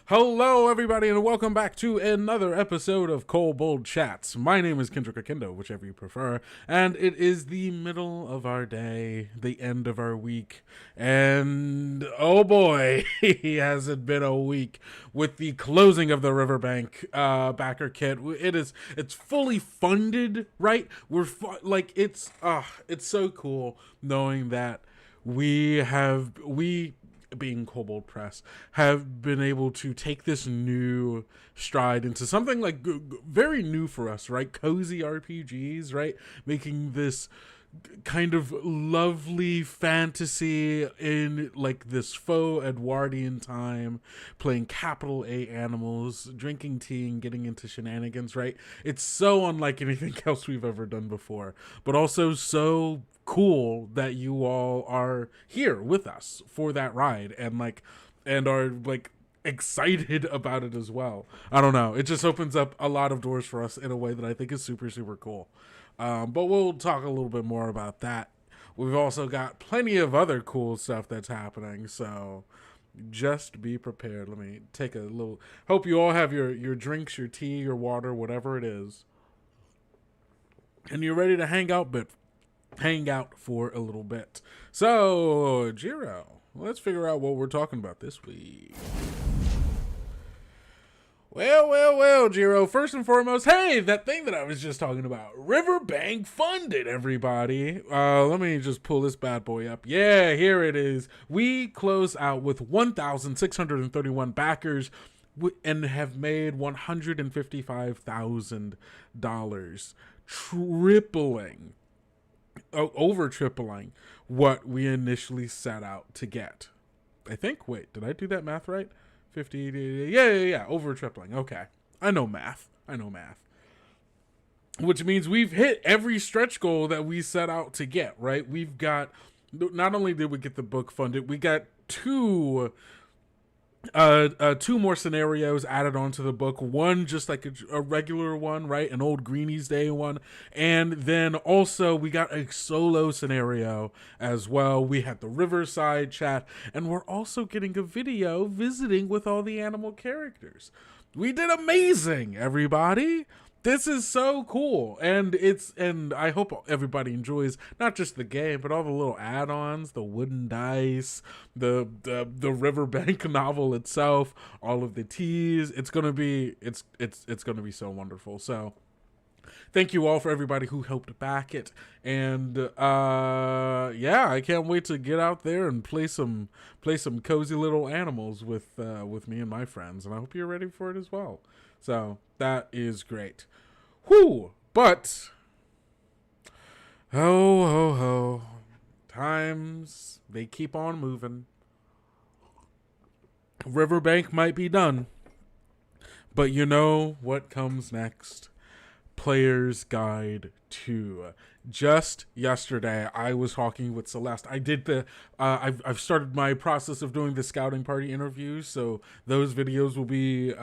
Hello, everybody, and welcome back to another episode of Kobold Chats. My name is Kendo, whichever you prefer, and it is the middle of our day, the end of our week, and oh boy, has it been a week with the closing of the Riverbank backer kit. It's fully funded, right? It's so cool knowing that we being Kobold Press, have been able to take this new stride into something like very new for us, right? Cozy RPGs, right? Making this kind of lovely fantasy in like this faux Edwardian time, playing capital A animals, drinking tea and getting into shenanigans, right? It's so unlike anything else we've ever done before, but also so cool that you all are here with us for that ride and are excited about it as well. I don't know. It just opens up a lot of doors for us in a way that I think is super, super cool. But we'll talk a little bit more about that. We've also got plenty of other cool stuff that's happening, so just be prepared. Let me take a little... Hope you all have your drinks, your tea, your water, whatever it is. And you're ready to hang out for a little bit. So, Jiro, let's figure out what we're talking about this week. Well, Jiro, first and foremost, hey, that thing that I was just talking about, Riverbank funded, everybody. Let me just pull this bad boy up. Yeah, here it is. We close out with 1,631 backers and have made $155,000, over tripling what we initially set out to get. I think, wait, did I do that math right? 50, yeah, over tripling. Okay. I know math. Which means we've hit every stretch goal that we set out to get, right? We've got, not only did we get the book funded, we got two more scenarios added onto the book. One just like a regular one, right? An old Greenies Day one. And then also we got a solo scenario as well. We had the Riverside chat, and we're also getting a video visiting with all the animal characters. We did amazing, everybody. This is so cool, and I hope everybody enjoys not just the game, but all the little add-ons, the wooden dice, the Riverbank novel itself, all of the teas. It's gonna be so wonderful. So, thank you all for everybody who helped back it, and yeah, I can't wait to get out there and play some cozy little animals with me and my friends, and I hope you're ready for it as well. So that is great. Whew! But ho, times they keep on moving. Riverbank might be done, but you know what comes next? Player's Guide 2. Just yesterday, I was talking with Celeste. I did I've started my process of doing the scouting party interviews, so those videos will be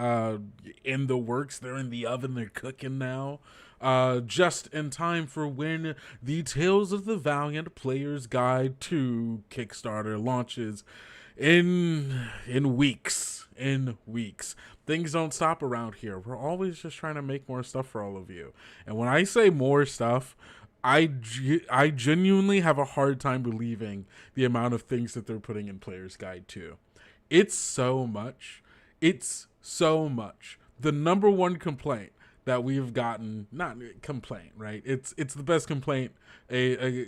in the works. They're in the oven. They're cooking now. Just in time for when the Tales of the Valiant Player's Guide 2 Kickstarter launches in weeks. Things don't stop around here. We're always just trying to make more stuff for all of you. And when I say more stuff, I genuinely have a hard time believing the amount of things that they're putting in Player's Guide 2. It's so much. The number one complaint that we've gotten, not complaint, right? It's the best complaint a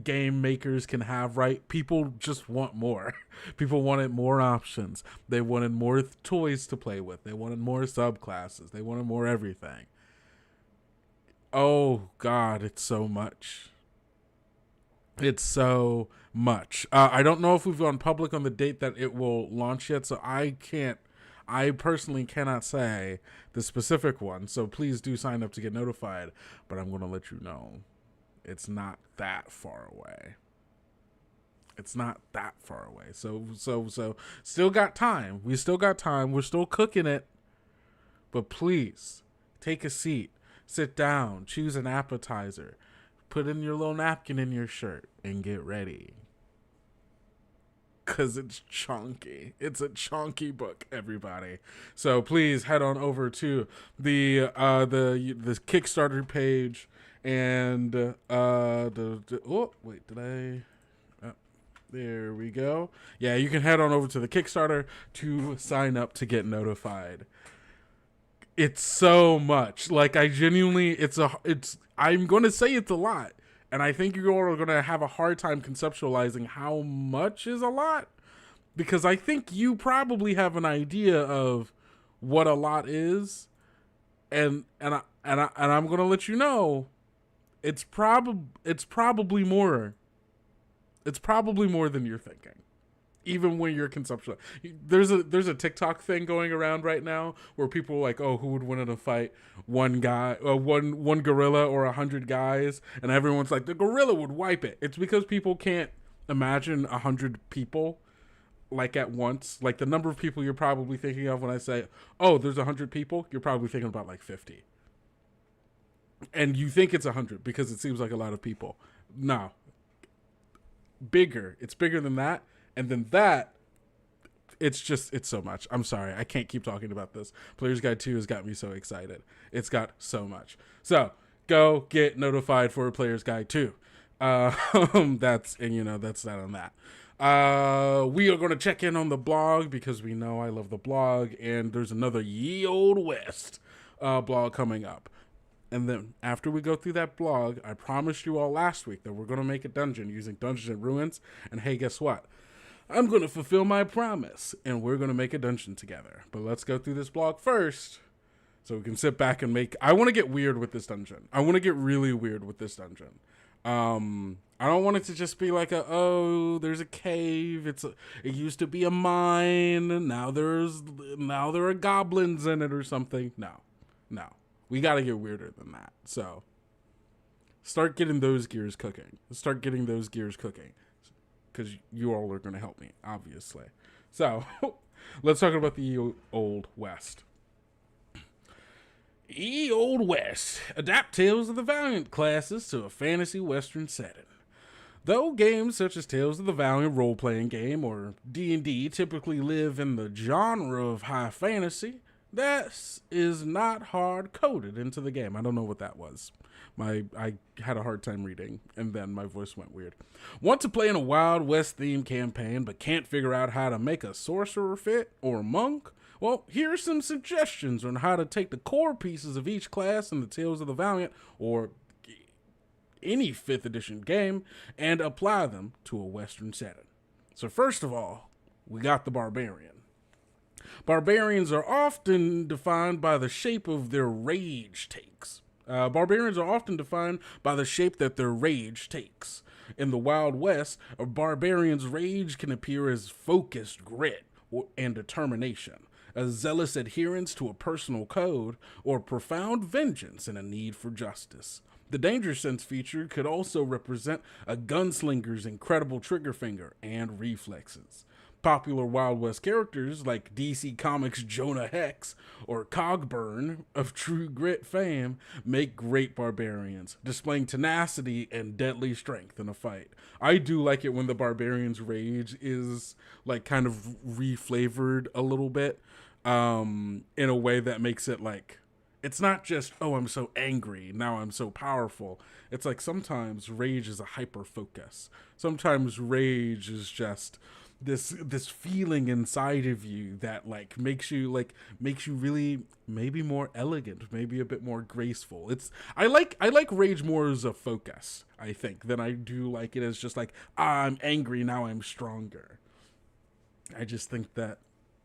game makers can have, right? People just want more. People wanted more options. They wanted more toys to play with. They wanted more subclasses. They wanted more everything. Oh God, it's so much. I don't know if we've gone public on the date that it will launch yet, so I personally cannot say the specific one, so please do sign up to get notified, but I'm going to let you know it's not that far away. So still got time. We still got time. We're still cooking it, but please take a seat, sit down, choose an appetizer, put in your little napkin in your shirt, and get ready. because it's chunky. It's a chunky book, everybody. So please head on over to the Kickstarter page and oh wait, did I? There we go. Yeah, you can head on over to the Kickstarter to sign up to get notified. It's so much. Like, I genuinely, I'm going to say it's a lot. And I think you all are going to have a hard time conceptualizing how much is a lot. Because I think you probably have an idea of what a lot is. And I'm going to let you know, it's probably more. It's probably more than you're thinking, even when you're conceptual. There's a TikTok thing going around right now where people are like, oh, who would win in a fight? One guy, one gorilla or 100 guys, and everyone's like, the gorilla would wipe it. It's because people can't imagine 100 people like at once. Like the number of people you're probably thinking of when I say, oh, there's 100 people, you're probably thinking about like 50. And you think it's 100 because it seems like a lot of people. No. Bigger. It's bigger than that. And then that, it's so much. I'm sorry. I can't keep talking about this. Player's Guide 2 has got me so excited. It's got so much. So go get notified for Player's Guide 2. That's that on that. We are going to check in on the blog because we know I love the blog, and there's another Ye Olde West blog coming up. And then after we go through that blog, I promised you all last week that we're going to make a dungeon using Dungeons and Ruins. And hey, guess what? I'm going to fulfill my promise, and we're going to make a dungeon together. But let's go through this blog first so we can sit back and I want to get weird with this dungeon. I want to get really weird with this dungeon. I don't want it to just be like there's a cave. It used to be a mine. Now there are goblins in it or something. No. We got to get weirder than that. So start getting those gears cooking. Because you all are going to help me, obviously. So let's talk about the Olde West. Ye Olde West. Adapt Tales of the Valiant classes to a fantasy western setting. Though games such as Tales of the Valiant role-playing game or D&D typically live in the genre of high fantasy, this is not hard-coded into the game. I don't know what that was. I had a hard time reading, and then my voice went weird. Want to play in a Wild West-themed campaign, but can't figure out how to make a sorcerer fit or a monk? Well, here are some suggestions on how to take the core pieces of each class in the Tales of the Valiant, or any 5th edition game, and apply them to a Western setting. So first of all, we got the Barbarian. Barbarians are often defined by the shape of their rage takes. Barbarians are often defined by the shape that their rage takes. In the Wild West, a barbarian's rage can appear as focused grit and determination, a zealous adherence to a personal code, or profound vengeance and a need for justice. The danger sense feature could also represent a gunslinger's incredible trigger finger and reflexes. Popular Wild West characters like DC Comics' Jonah Hex or Cogburn of True Grit fame make great barbarians, displaying tenacity and deadly strength in a fight. I do like it when the barbarian's rage is like kind of reflavored a little bit in a way that makes it like, it's not just, oh, I'm so angry, now I'm so powerful. It's like sometimes rage is a hyper focus. Sometimes rage is just this feeling inside of you that makes you really maybe more elegant, maybe a bit more graceful. I like rage more as a focus, I think, than I do like it as just like, I'm angry, now I'm stronger. I just think that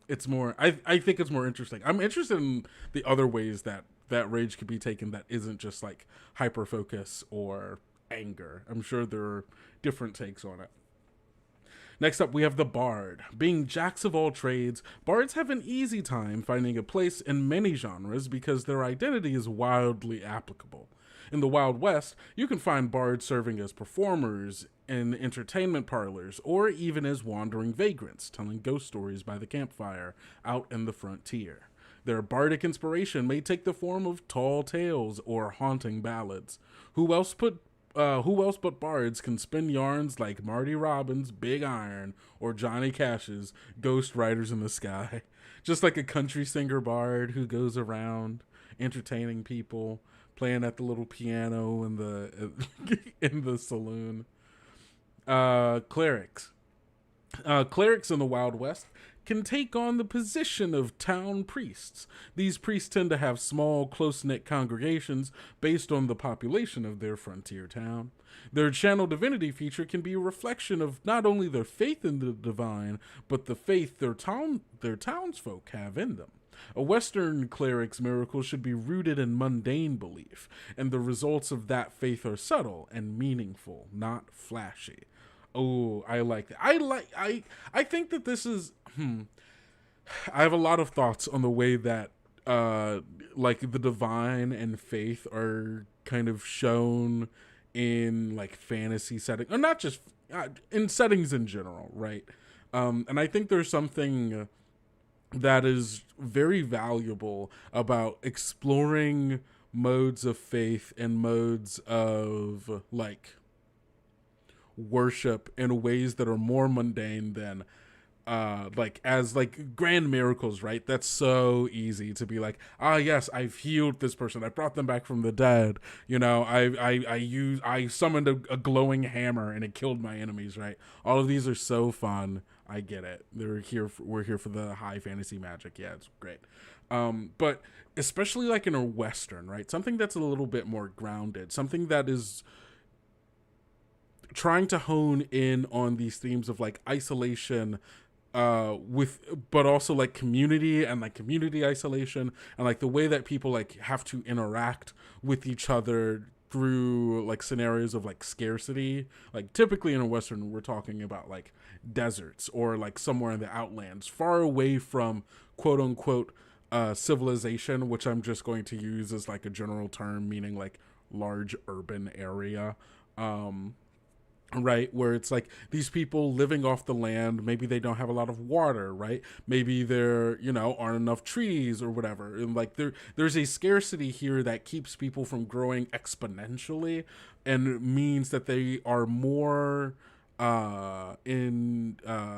it's more, I think it's more interesting. I'm interested in the other ways that rage could be taken that isn't just like hyper focus or anger. I'm sure there are different takes on it. Next up, we have the Bard. Being jacks of all trades, bards have an easy time finding a place in many genres because their identity is wildly applicable. In the Wild West, you can find bards serving as performers in entertainment parlors or even as wandering vagrants telling ghost stories by the campfire out in the frontier. Their bardic inspiration may take the form of tall tales or haunting ballads. Who else put who else but bards can spin yarns like Marty Robbins' Big Iron or Johnny Cash's Ghost Riders in the Sky? Just like a country singer bard who goes around entertaining people, playing at the little piano in the in the saloon. Clerics. Clerics in the Wild West can take on the position of town priests. These priests tend to have small, close-knit congregations based on the population of their frontier town. Their channel divinity feature can be a reflection of not only their faith in the divine, but the faith their townsfolk have in them. A Western cleric's miracle should be rooted in mundane belief, and the results of that faith are subtle and meaningful, not flashy. Oh, I like that. I think that this is I have a lot of thoughts on the way that like the divine and faith are kind of shown in like fantasy setting, or not just in settings in general, right? And I think there's something that is very valuable about exploring modes of faith and modes of like worship in ways that are more mundane than like as like grand miracles, right? That's so easy to be like, yes, I've healed this person, I brought them back from the dead, you know, I summoned a glowing hammer and it killed my enemies, right? All of these are so fun. I get it. We're here for the high fantasy magic. Yeah, it's great. But especially like in a Western, right? Something that's a little bit more grounded, something that is trying to hone in on these themes of like isolation, but also like community and like community isolation, and like the way that people like have to interact with each other through like scenarios of like scarcity. Like typically in a Western, we're talking about like deserts or like somewhere in the outlands, far away from quote unquote civilization, which I'm just going to use as like a general term meaning like large urban area. Right, where it's like these people living off the land, maybe they don't have a lot of water, right? Maybe there, you know, aren't enough trees or whatever, and like there's a scarcity here that keeps people from growing exponentially, and means that they are more they're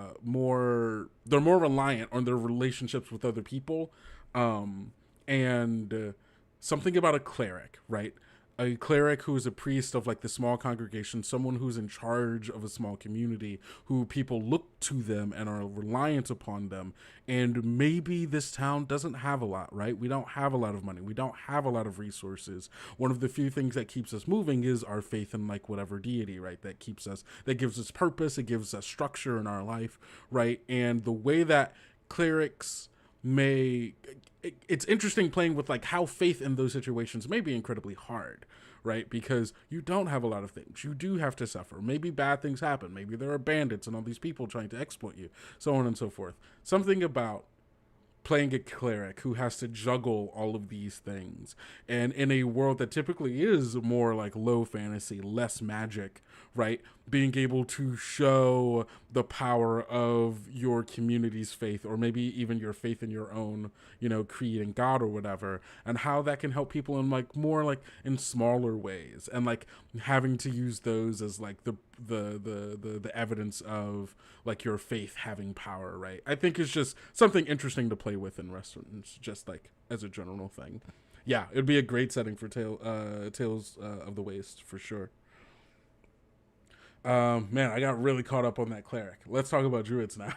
more reliant on their relationships with other people. And something about a cleric, right? A cleric who is a priest of like the small congregation, someone who's in charge of a small community, who people look to them and are reliant upon them. And maybe this town doesn't have a lot, right? We don't have a lot of money. We don't have a lot of resources. One of the few things that keeps us moving is our faith in like whatever deity, right? That keeps us, that gives us purpose. It gives us structure in our life, right? And the way that clerics it's interesting playing with like how faith in those situations may be incredibly hard, right? Because you don't have a lot of things. You do have to suffer. Maybe bad things happen. Maybe there are bandits and all these people trying to exploit you, so on and so forth. Something about playing a cleric who has to juggle all of these things, and in a world that typically is more like low fantasy, less magic, right? Being able to show the power of your community's faith, or maybe even your faith in your own, you know, creed and God or whatever, and how that can help people in like more like in smaller ways, and like having to use those as like the evidence of like your faith having power, right? I think it's just something interesting to play with in restaurants, just like as a general thing. Yeah, it'd be a great setting for Tales of the Waste for sure. Man, I got really caught up on that cleric. Let's talk about druids now.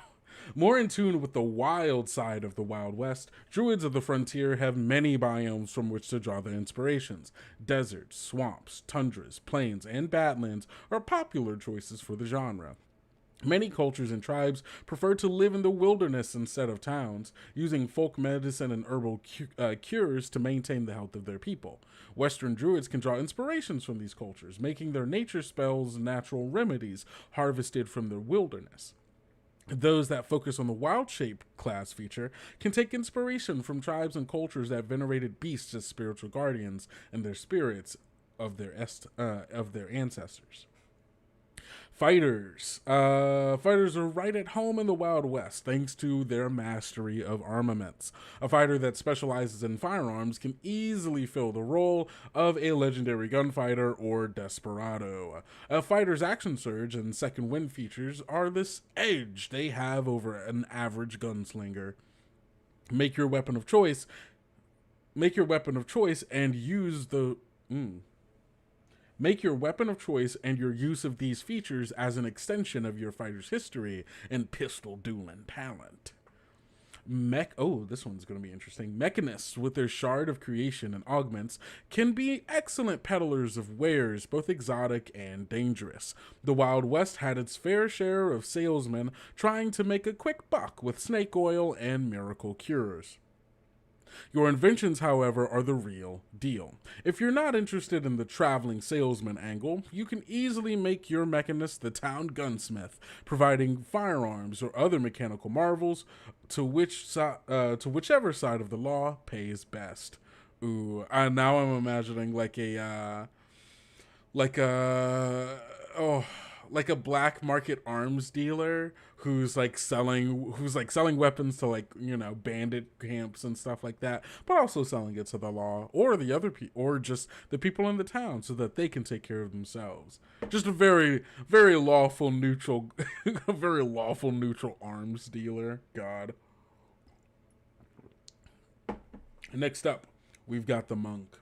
More in tune with the wild side of the Wild West, druids of the frontier have many biomes from which to draw their inspirations. Deserts, swamps, tundras, plains, and badlands are popular choices for the genre. Many cultures and tribes prefer to live in the wilderness instead of towns, using folk medicine and herbal cures to maintain the health of their people. Western druids can draw inspirations from these cultures, making their nature spells natural remedies harvested from the wilderness. Those that focus on the wild shape class feature can take inspiration from tribes and cultures that venerated beasts as spiritual guardians and their spirits of their ancestors. Fighters. Fighters are right at home in the Wild West thanks to their mastery of armaments. A fighter that specializes in firearms can easily fill the role of a legendary gunfighter or desperado. A fighter's action surge and second wind features are this edge they have over an average gunslinger. Make your weapon of choice. Make your weapon of choice and use the. Make your weapon of choice and your use of these features as an extension of your fighter's history and pistol dueling talent. This one's going to be interesting. Mechanists, with their shard of creation and augments, can be excellent peddlers of wares, both exotic and dangerous. The Wild West had its fair share of salesmen trying to make a quick buck with snake oil and miracle cures. Your inventions, however, are the real deal. If you're not interested in the traveling salesman angle, you can easily make your mechanist the town gunsmith, providing firearms or other mechanical marvels to whichever side of the law pays best. Ooh, now I'm imagining like a black market arms dealer who's selling weapons to bandit camps and stuff like that, but also selling it to the law or the other or just the people in the town so that they can take care of themselves. Just a very, very lawful neutral, a very lawful neutral arms dealer. God. Next up, we've got the monk.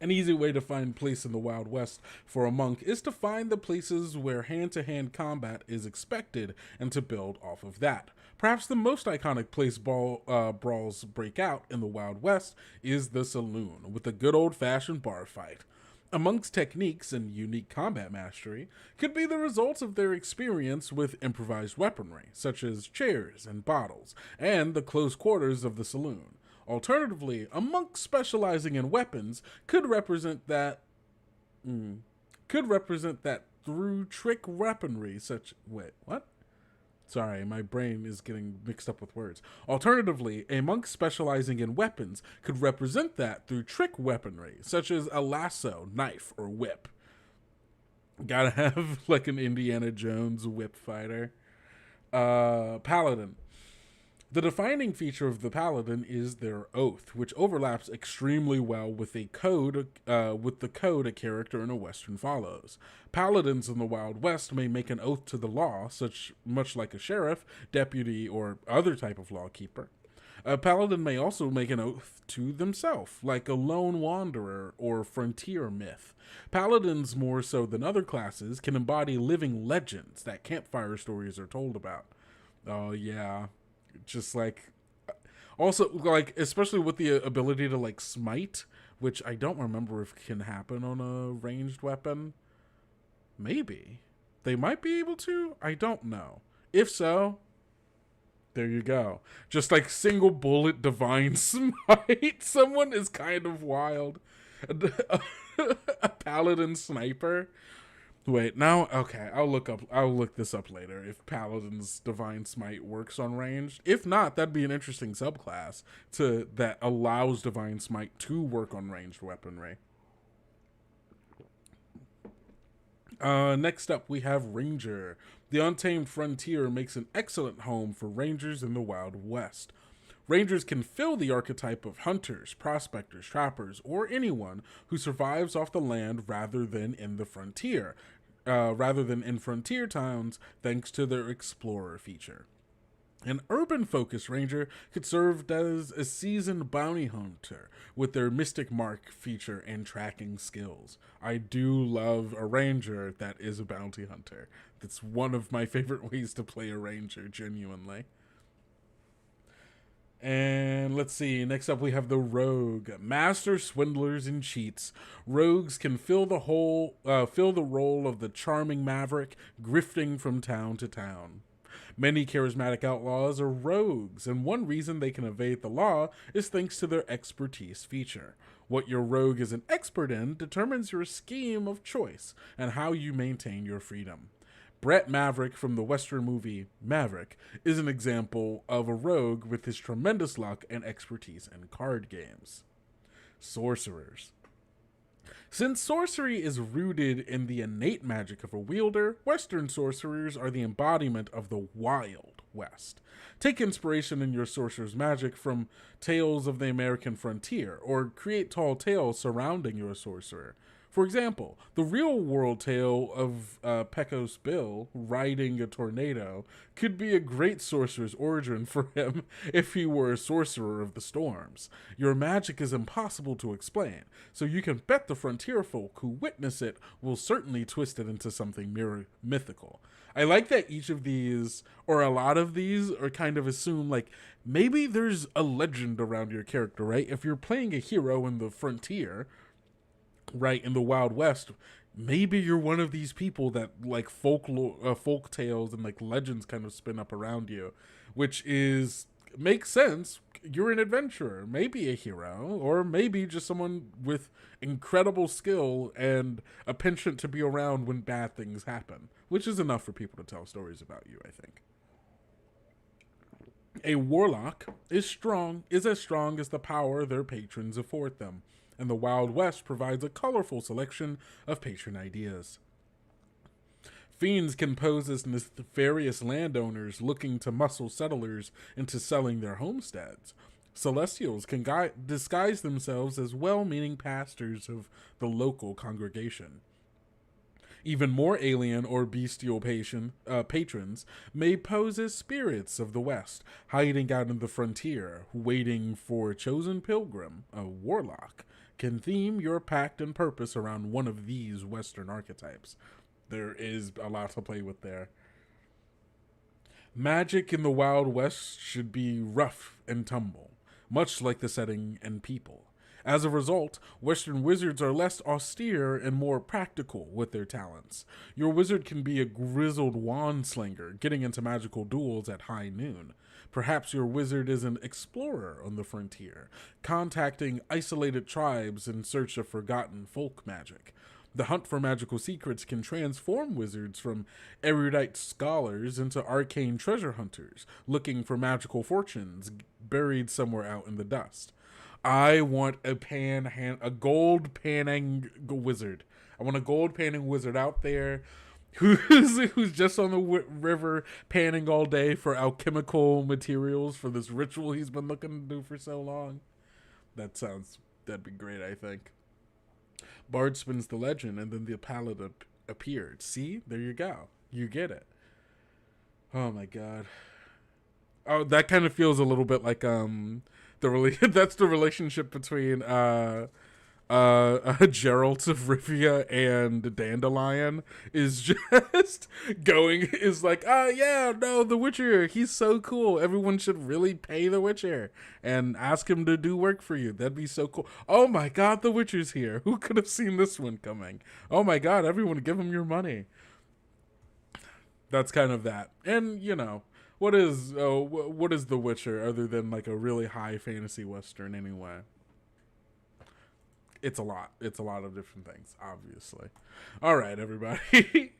An easy way to find place in the Wild West for a monk is to find the places where hand-to-hand combat is expected and to build off of that. Perhaps the most iconic place brawls break out in the Wild West is the saloon, with a good old-fashioned bar fight. A monk's techniques and unique combat mastery could be the results of their experience with improvised weaponry, such as chairs and bottles, and the close quarters of the saloon. Alternatively, a monk specializing in weapons could represent that through trick weaponry Sorry, my brain is getting mixed up with words. Alternatively, a monk specializing in weapons could represent that through trick weaponry, such as a lasso, knife, or whip. Gotta have an Indiana Jones whip fighter. Paladin. The defining feature of the paladin is their oath, which overlaps extremely well with the code a character in a Western follows. Paladins in the Wild West may make an oath to the law, much like a sheriff, deputy, or other type of lawkeeper. A paladin may also make an oath to themselves, like a lone wanderer or frontier myth. Paladins, more so than other classes, can embody living legends that campfire stories are told about. Oh, yeah. Just especially with the ability to smite, which I don't remember if can happen on a ranged weapon. Maybe they might be able to. I don't know. If so, there you go. Just single bullet divine smite. Someone is kind of wild. A paladin sniper. Wait, now, okay, I'll look this up later if Paladin's Divine Smite works on ranged. If not, that'd be an interesting subclass that allows Divine Smite to work on ranged weaponry. Next up, we have Ranger. The Untamed Frontier makes an excellent home for Rangers in the Wild West. Rangers can fill the archetype of hunters, prospectors, trappers, or anyone who survives off the land rather than in frontier towns, thanks to their explorer feature. An urban-focused ranger could serve as a seasoned bounty hunter with their mystic mark feature and tracking skills. I do love a ranger that is a bounty hunter. That's one of my favorite ways to play a ranger, genuinely. And let's see, next up we have the Rogue. Master swindlers and cheats, rogues can fill the role of the charming maverick, grifting from town to town. Many charismatic outlaws are rogues, and one reason they can evade the law is thanks to their expertise feature. What your rogue is an expert in determines your scheme of choice and how you maintain your freedom. Brett Maverick from the Western movie Maverick is an example of a rogue with his tremendous luck and expertise in card games. Sorcerers. Since sorcery is rooted in the innate magic of a wielder, Western sorcerers are the embodiment of the Wild West. Take inspiration in your sorcerer's magic from tales of the American frontier, or create tall tales surrounding your sorcerer. For example, the real world tale of Pecos Bill riding a tornado could be a great sorcerer's origin for him if he were a sorcerer of the storms. Your magic is impossible to explain, so you can bet the frontier folk who witness it will certainly twist it into something mythical. I like that each of these, or a lot of these, are kind of assume like maybe there's a legend around your character, right? If you're playing a hero in the frontier, right, in the Wild West, maybe you're one of these people that like folk tales and like legends kind of spin up around you, which is makes sense. You're an adventurer, maybe a hero, or maybe just someone with incredible skill and a penchant to be around when bad things happen, which is enough for people to tell stories about you, I think. A warlock is as strong as the power their patrons afford them, and the Wild West provides a colorful selection of patron ideas. Fiends can pose as nefarious landowners looking to muscle settlers into selling their homesteads. Celestials can disguise themselves as well-meaning pastors of the local congregation. Even more alien or bestial patrons may pose as spirits of the West, hiding out in the frontier, waiting for a chosen pilgrim, a warlock, can theme your pact and purpose around one of these Western archetypes. There is a lot to play with there. Magic in the Wild West should be rough and tumble, much like the setting and people. As a result, Western wizards are less austere and more practical with their talents. Your wizard can be a grizzled wand slinger, getting into magical duels at high noon. Perhaps your wizard is an explorer on the frontier, contacting isolated tribes in search of forgotten folk magic. The hunt for magical secrets can transform wizards from erudite scholars into arcane treasure hunters, looking for magical fortunes buried somewhere out in the dust. I want a gold panning wizard. I want a gold panning wizard out there who's just on the river panning all day for alchemical materials for this ritual he's been looking to do for so long. That'd be great, I think. Bard spins the legend, and then the paladin appeared. See? There you go. You get it. Oh my god. Oh, that kind of feels a little bit like that's the relationship between Geralt of Rivia and Dandelion is just the Witcher, he's so cool. Everyone should really pay the Witcher and ask him to do work for you. That'd be so cool. Oh my god, the Witcher's here. Who could have seen this one coming? Oh my god, everyone give him your money. That's kind of that. And, what is The Witcher other than like a really high fantasy Western anyway? It's a lot. It's a lot of different things, obviously. All right, everybody.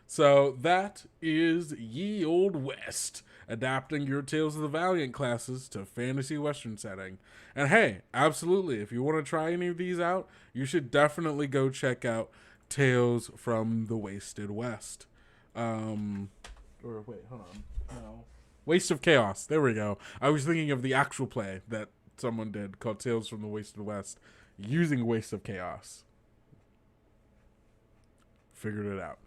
So that is Ye Old West, adapting your Tales of the Valiant classes to fantasy Western setting. And hey, absolutely, if you want to try any of these out, you should definitely go check out Tales from the Wasted West. Waste of Chaos. There we go. I was thinking of the actual play that someone did called Tales from the Wasted West, using Waste of Chaos. Figured it out.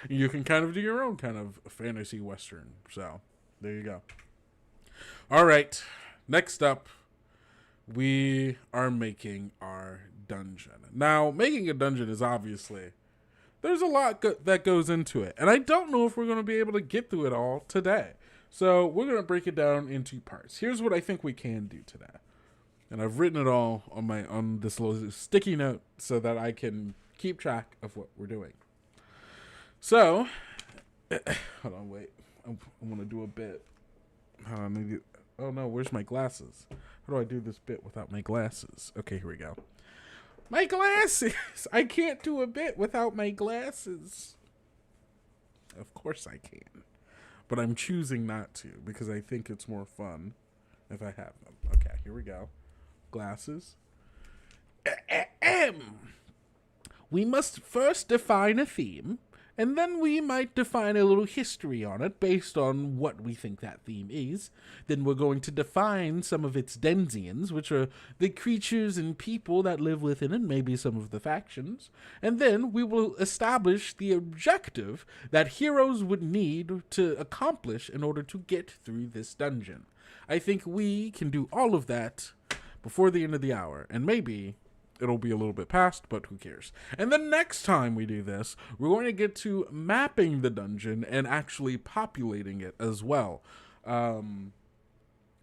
You can kind of do your own kind of fantasy Western. So, there you go. All right. Next up, we are making our dungeon. Now, making a dungeon is obviously... there's a lot that goes into it. And I don't know if we're going to be able to get through it all today. So we're going to break it down into parts. Here's what I think we can do today. And I've written it all on this little sticky note so that I can keep track of what we're doing. So, hold on, wait. I want to do a bit. Oh no, where's my glasses? How do I do this bit without my glasses? Okay, here we go. My glasses! I can't do a bit without my glasses. Of course I can. But I'm choosing not to because I think it's more fun if I have them. Okay, here we go. Glasses. We must first define a theme, and then we might define a little history on it based on what we think that theme is. Then we're going to define some of its denizens, which are the creatures and people that live within it, maybe some of the factions. And then we will establish the objective that heroes would need to accomplish in order to get through this dungeon. I think we can do all of that before the end of the hour, and maybe it'll be a little bit past, but who cares? And the next time we do this, we're going to get to mapping the dungeon and actually populating it as well,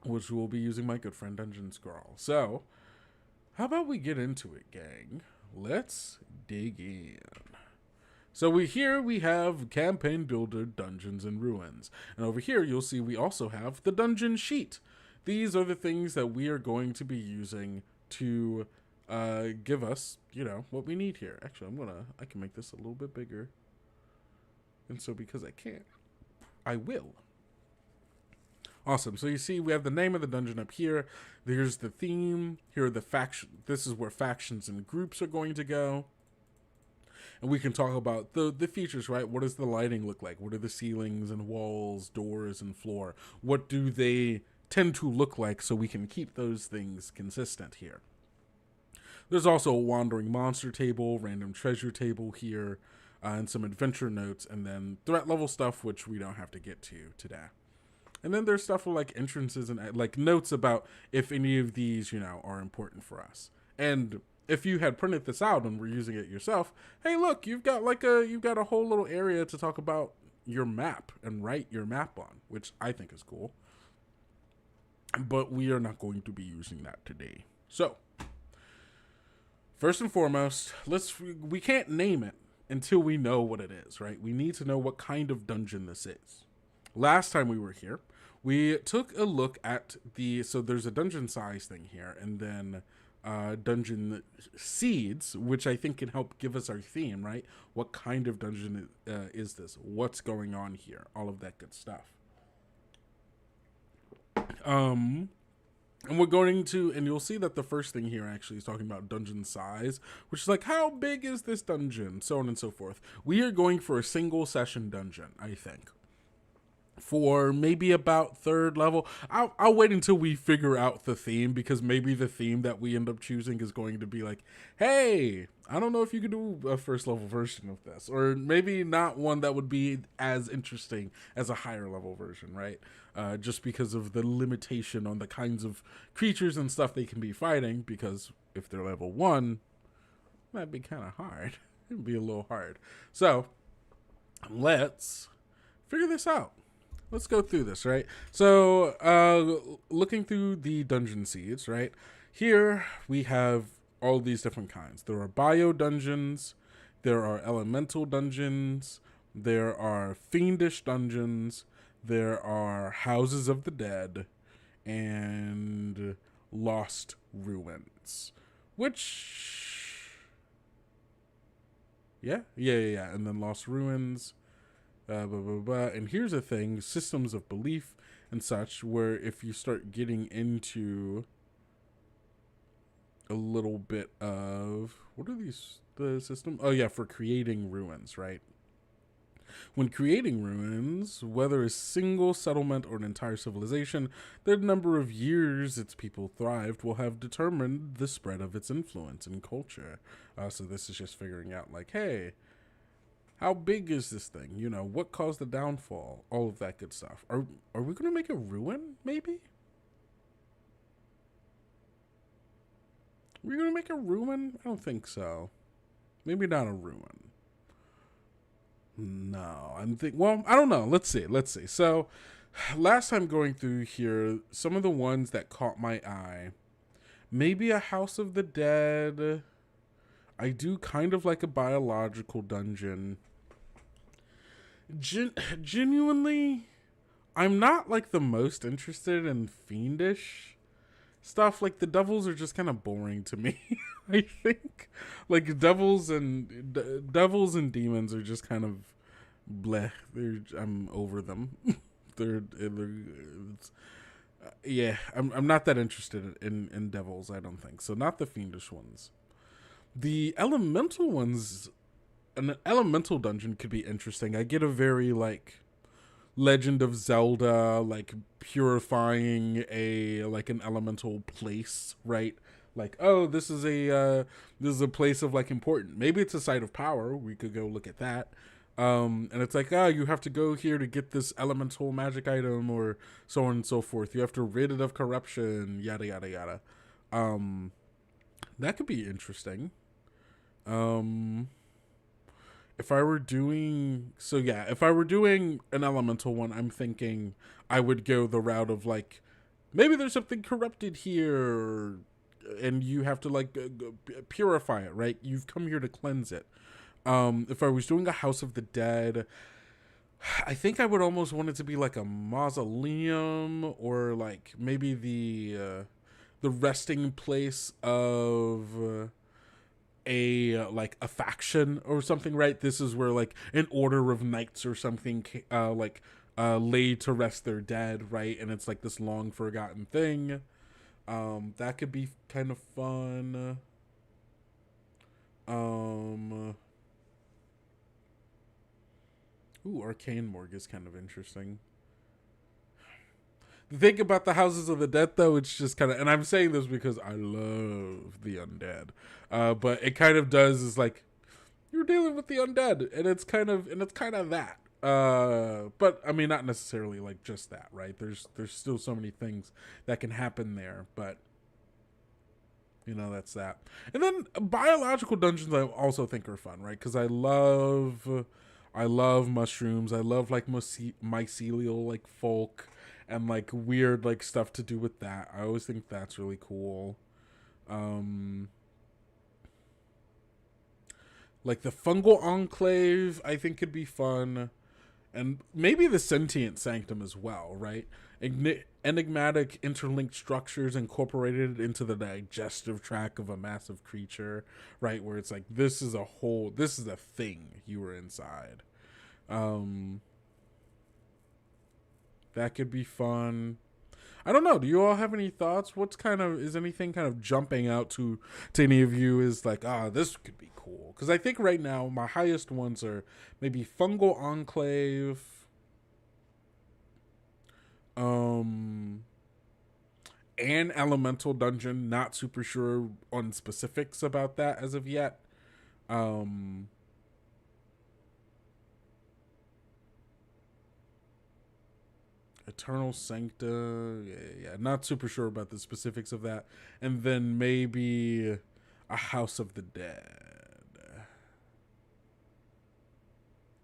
which we'll be using my good friend Dungeon Scrawl. So, how about we get into it, gang? Let's dig in. So we have Campaign Builder, Dungeons and Ruins. And over here, you'll see we also have the Dungeon Sheet. These are the things that we are going to be using to give us, what we need here. Actually, I can make this a little bit bigger. And so because I can't, I will. Awesome. So you see we have the name of the dungeon up here. There's the theme. Here are the factions. This is where factions and groups are going to go. And we can talk about the features, right? What does the lighting look like? What are the ceilings and walls, doors, and floor? What do they tend to look like so we can keep those things consistent here? There's also a wandering monster table, random treasure table here, and some adventure notes, and then threat level stuff, which we don't have to get to today. And then there's stuff like entrances and like notes about if any of these, are important for us. And if you had printed this out and were using it yourself, hey, look, you've got a whole little area to talk about your map and write your map on, which I think is cool. But we are not going to be using that today. So, first and foremost, we can't name it until we know what it is, right? We need to know what kind of dungeon this is. Last time we were here, we took a look at so there's a dungeon size thing here, and then dungeon seeds, which I think can help give us our theme, right? What kind of dungeon is this? What's going on here? All of that good stuff. And we're going to, and you'll see that the first thing here actually is talking about dungeon size, which is like, how big is this dungeon? So on and so forth. We are going for a single session dungeon, I think. For maybe about third level. I'll wait until we figure out the theme, because maybe the theme that we end up choosing is going to be like, hey, I don't know if you could do a first level version of this, or maybe not one that would be as interesting as a higher level version, right? Just because of the limitation on the kinds of creatures and stuff they can be fighting, because if they're level 1, that'd be kind of hard. It'd be a little hard. So let's figure this out. Let's go through this, right? So, looking through the dungeon seeds, right? Here we have all these different kinds. There are bio dungeons, there are elemental dungeons, there are fiendish dungeons, there are houses of the dead, and lost ruins. Which, yeah. And then lost ruins. And here's the thing, systems of belief and such, where if you start getting into a little bit of, what are these, the system? Oh yeah, for creating ruins, right? When creating ruins, whether a single settlement or an entire civilization, the number of years its people thrived will have determined the spread of its influence and culture. So this is just figuring out like, hey, how big is this thing? What caused the downfall? All of that good stuff. Are we going to make a ruin, maybe? Are we going to make a ruin? I don't think so. Maybe not a ruin. No, well, I don't know. Let's see. So, last time going through here, some of the ones that caught my eye, maybe a House of the Dead. I do kind of like a biological dungeon. Genuinely, I'm not like the most interested in fiendish stuff. Like the devils are just kind of boring to me. I think like devils and demons are just kind of bleh. I'm over them. I'm not that interested in devils. I don't think so. Not the fiendish ones. The elemental ones, an elemental dungeon could be interesting. I get a very like Legend of Zelda, like purifying a like an elemental place, right? Like, oh, this is a place of like important. Maybe it's a site of power. We could go look at that. And it's like, ah, you have to go here to get this elemental magic item, or so on and so forth. You have to rid it of corruption, yada yada yada. Um, that could be interesting. Um, if I were doing if I were doing an elemental one, I'm thinking I would go the route of like maybe there's something corrupted here and you have to like purify it, right? You've come here to cleanse it. If I was doing a House of the Dead, I think I would almost want it to be like a mausoleum, or like maybe the resting place of a like a faction or something, right? This is where like an order of knights or something laid to rest their dead, right? And it's like this long forgotten thing. That could be kind of fun. Arcane Morgue is kind of interesting. The thing about the Houses of the Dead, though, it's just kind of, and I'm saying this because I love the undead, but it kind of does is like you're dealing with the undead, and it's kind of that. But I mean, not necessarily like just that, right? There's still so many things that can happen there, but that's that. And then biological dungeons, I also think are fun, right? Because I love mushrooms. I love like mycelial like folk and like weird like stuff to do with that. I always think that's really cool. Like the fungal enclave, I think could be fun, and maybe the sentient sanctum as well, right? Enigmatic interlinked structures incorporated into the digestive tract of a massive creature, right? Where it's like this is a thing you were inside. That could be fun. I don't know. Do you all have any thoughts? Is anything kind of jumping out to any of you is like, this could be cool? Because I think right now my highest ones are maybe Fungal Enclave, and Elemental Dungeon. Not super sure on specifics about that as of yet. Eternal Sancta, yeah, not super sure about the specifics of that. And then maybe a House of the Dead.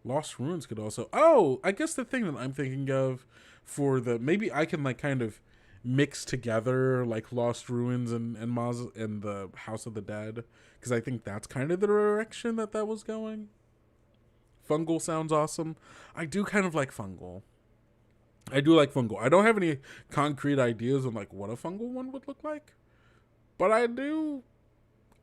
Lost Ruins could also. Oh, I guess the thing that I'm thinking of for maybe I can like kind of mix together like Lost Ruins and the House of the Dead, because I think that's kind of the direction that was going. Fungal sounds awesome. I do kind of like Fungal. I do like Fungal. I don't have any concrete ideas on like what a fungal one would look like, but I do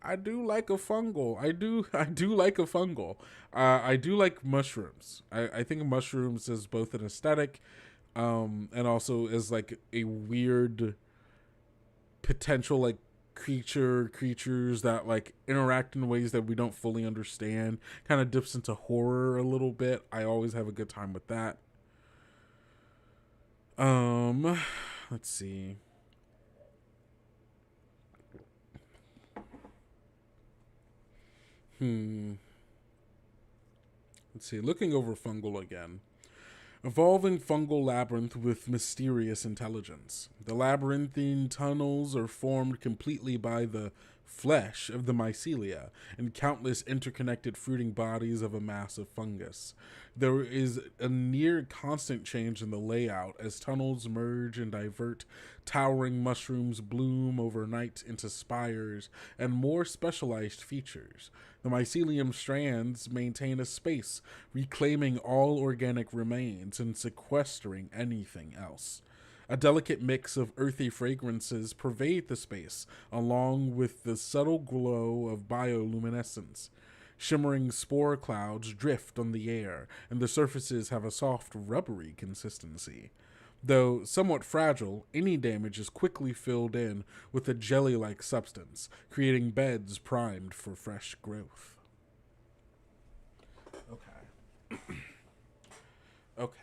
like a fungal. I do like a fungal. I do like mushrooms. I think mushrooms is both an aesthetic, and also is like a weird potential like creatures that like interact in ways that we don't fully understand. Kind of dips into horror a little bit. I always have a good time with that. Let's see. Let's see. Looking over fungal again. Evolving fungal labyrinth with mysterious intelligence. The labyrinthine tunnels are formed completely by the flesh of the mycelia and countless interconnected fruiting bodies of a mass of fungus. There is a near constant change in the layout as tunnels merge and divert. Towering mushrooms bloom overnight into spires and more specialized features. The mycelium strands maintain a space, reclaiming all organic remains and sequestering anything else. A delicate mix of earthy fragrances pervade the space, along with the subtle glow of bioluminescence. Shimmering spore clouds drift on the air, and the surfaces have a soft, rubbery consistency. Though somewhat fragile, any damage is quickly filled in with a jelly-like substance, creating beds primed for fresh growth. Okay. Okay.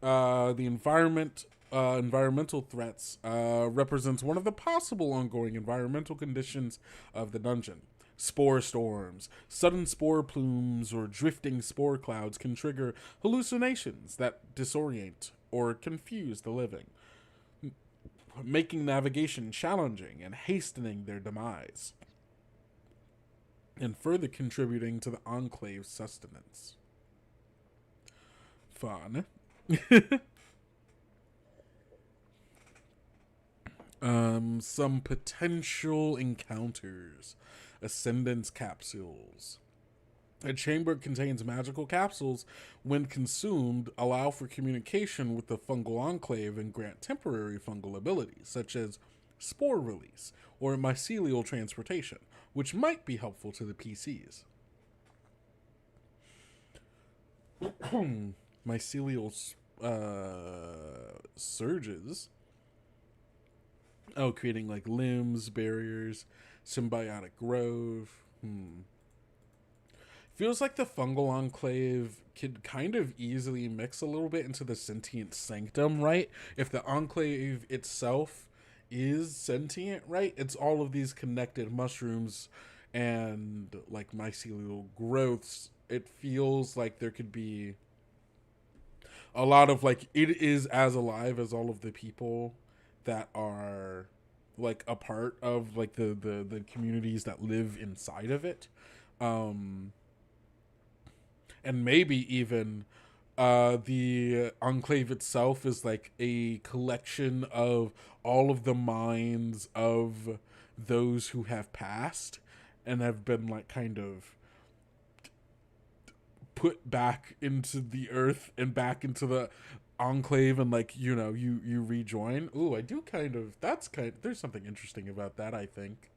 The environmental threats represents one of the possible ongoing environmental conditions of the dungeon. Spore storms, sudden spore plumes, or drifting spore clouds can trigger hallucinations that disorient or confuse the living, making navigation challenging and hastening their demise, and further contributing to the Enclave's sustenance. Fun. Some potential encounters. Ascendance capsules. A chamber contains magical capsules. When consumed, allow for communication with the fungal enclave and grant temporary fungal abilities, such as spore release or mycelial transportation, which might be helpful to the PCs. Mycelial surges. Oh, creating like limbs, barriers, symbiotic growth. Feels like the fungal enclave could kind of easily mix a little bit into the sentient sanctum, right? If the enclave itself is sentient, right? It's all of these connected mushrooms and like mycelial growths. It feels like there could be a lot of like, it is as alive as all of the people that are like a part of like the communities that live inside of it. And maybe even the enclave itself is like a collection of all of the minds of those who have passed and have been like kind of put back into the earth and back into the enclave, and like, you know, you rejoin. Ooh, I do kind of, that's kind of, there's something interesting about that, I think.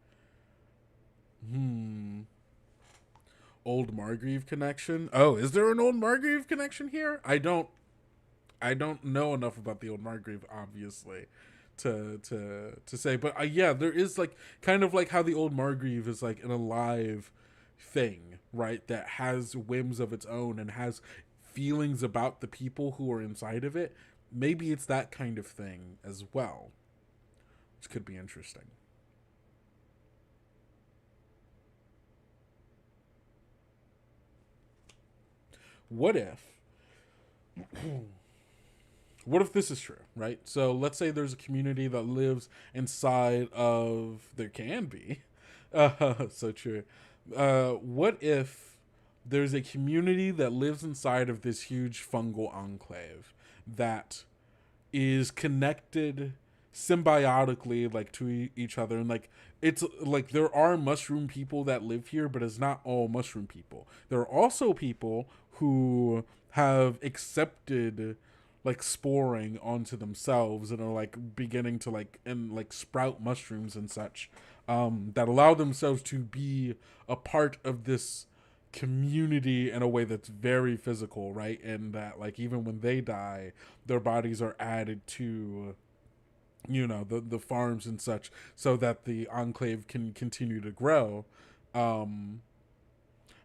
Old Margrave connection. Oh, is there an Old Margrave connection here? I don't know enough about the Old Margrave, obviously, to say. But yeah, there is like kind of like how the Old Margrave is like an alive thing, right? That has whims of its own and has feelings about the people who are inside of it. Maybe it's that kind of thing as well, which could be interesting. What if what if this is true, right? So let's say there's a community that lives inside of, there can be, so true. What if there's a community that lives inside of this huge fungal enclave that is connected symbiotically like to each other, and like it's like there are mushroom people that live here, but it's not all mushroom people. There are also people who have accepted like sporing onto themselves and are like beginning to like and like sprout mushrooms and such, that allow themselves to be a part of this community in a way that's very physical, right? And that like even when they die, their bodies are added to, you know, the farms and such, so that the enclave can continue to grow. um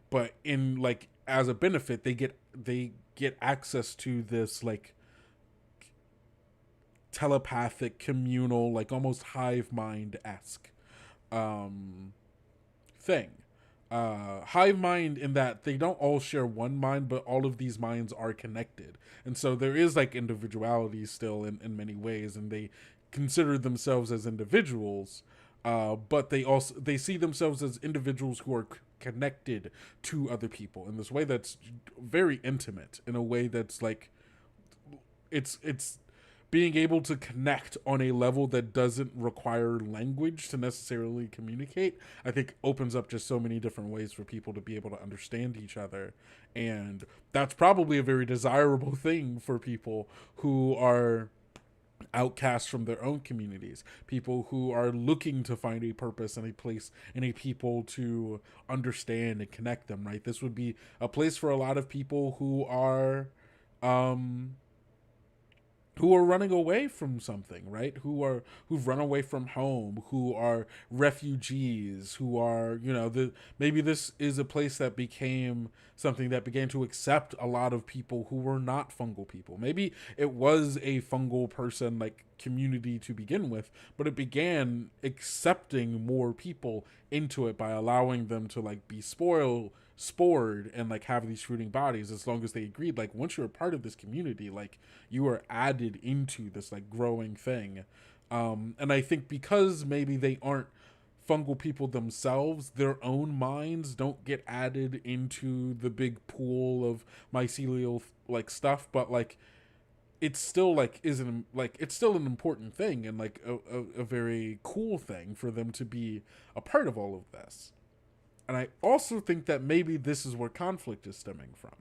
but in like as a benefit, they get access to this like telepathic communal, like almost hive mind-esque um thing. Hive mind in that they don't all share one mind, but all of these minds are connected, and so there is like individuality still in many ways, and they consider themselves as individuals, but they see themselves as individuals who are connected to other people in this way that's very intimate, in a way that's like it's being able to connect on a level that doesn't require language to necessarily communicate. I think opens up just so many different ways for people to be able to understand each other. And that's probably a very desirable thing for people who are outcasts from their own communities, people who are looking to find a purpose and a place and a people to understand and connect them, right? This would be a place for a lot of people who are um who are running away from something, right? Who've run away from home, who are refugees, who are, maybe this is a place that became something that began to accept a lot of people who were not fungal people. Maybe it was a fungal person like community to begin with, but it began accepting more people into it by allowing them to like be spored and like have these fruiting bodies, as long as they agreed like once you're a part of this community, like you are added into this like growing thing. And I think because maybe they aren't fungal people themselves, their own minds don't get added into the big pool of mycelial like stuff, but like it's still like isn't like it's still an important thing and like a very cool thing for them to be a part of all of this. And I also think that maybe this is where conflict is stemming from.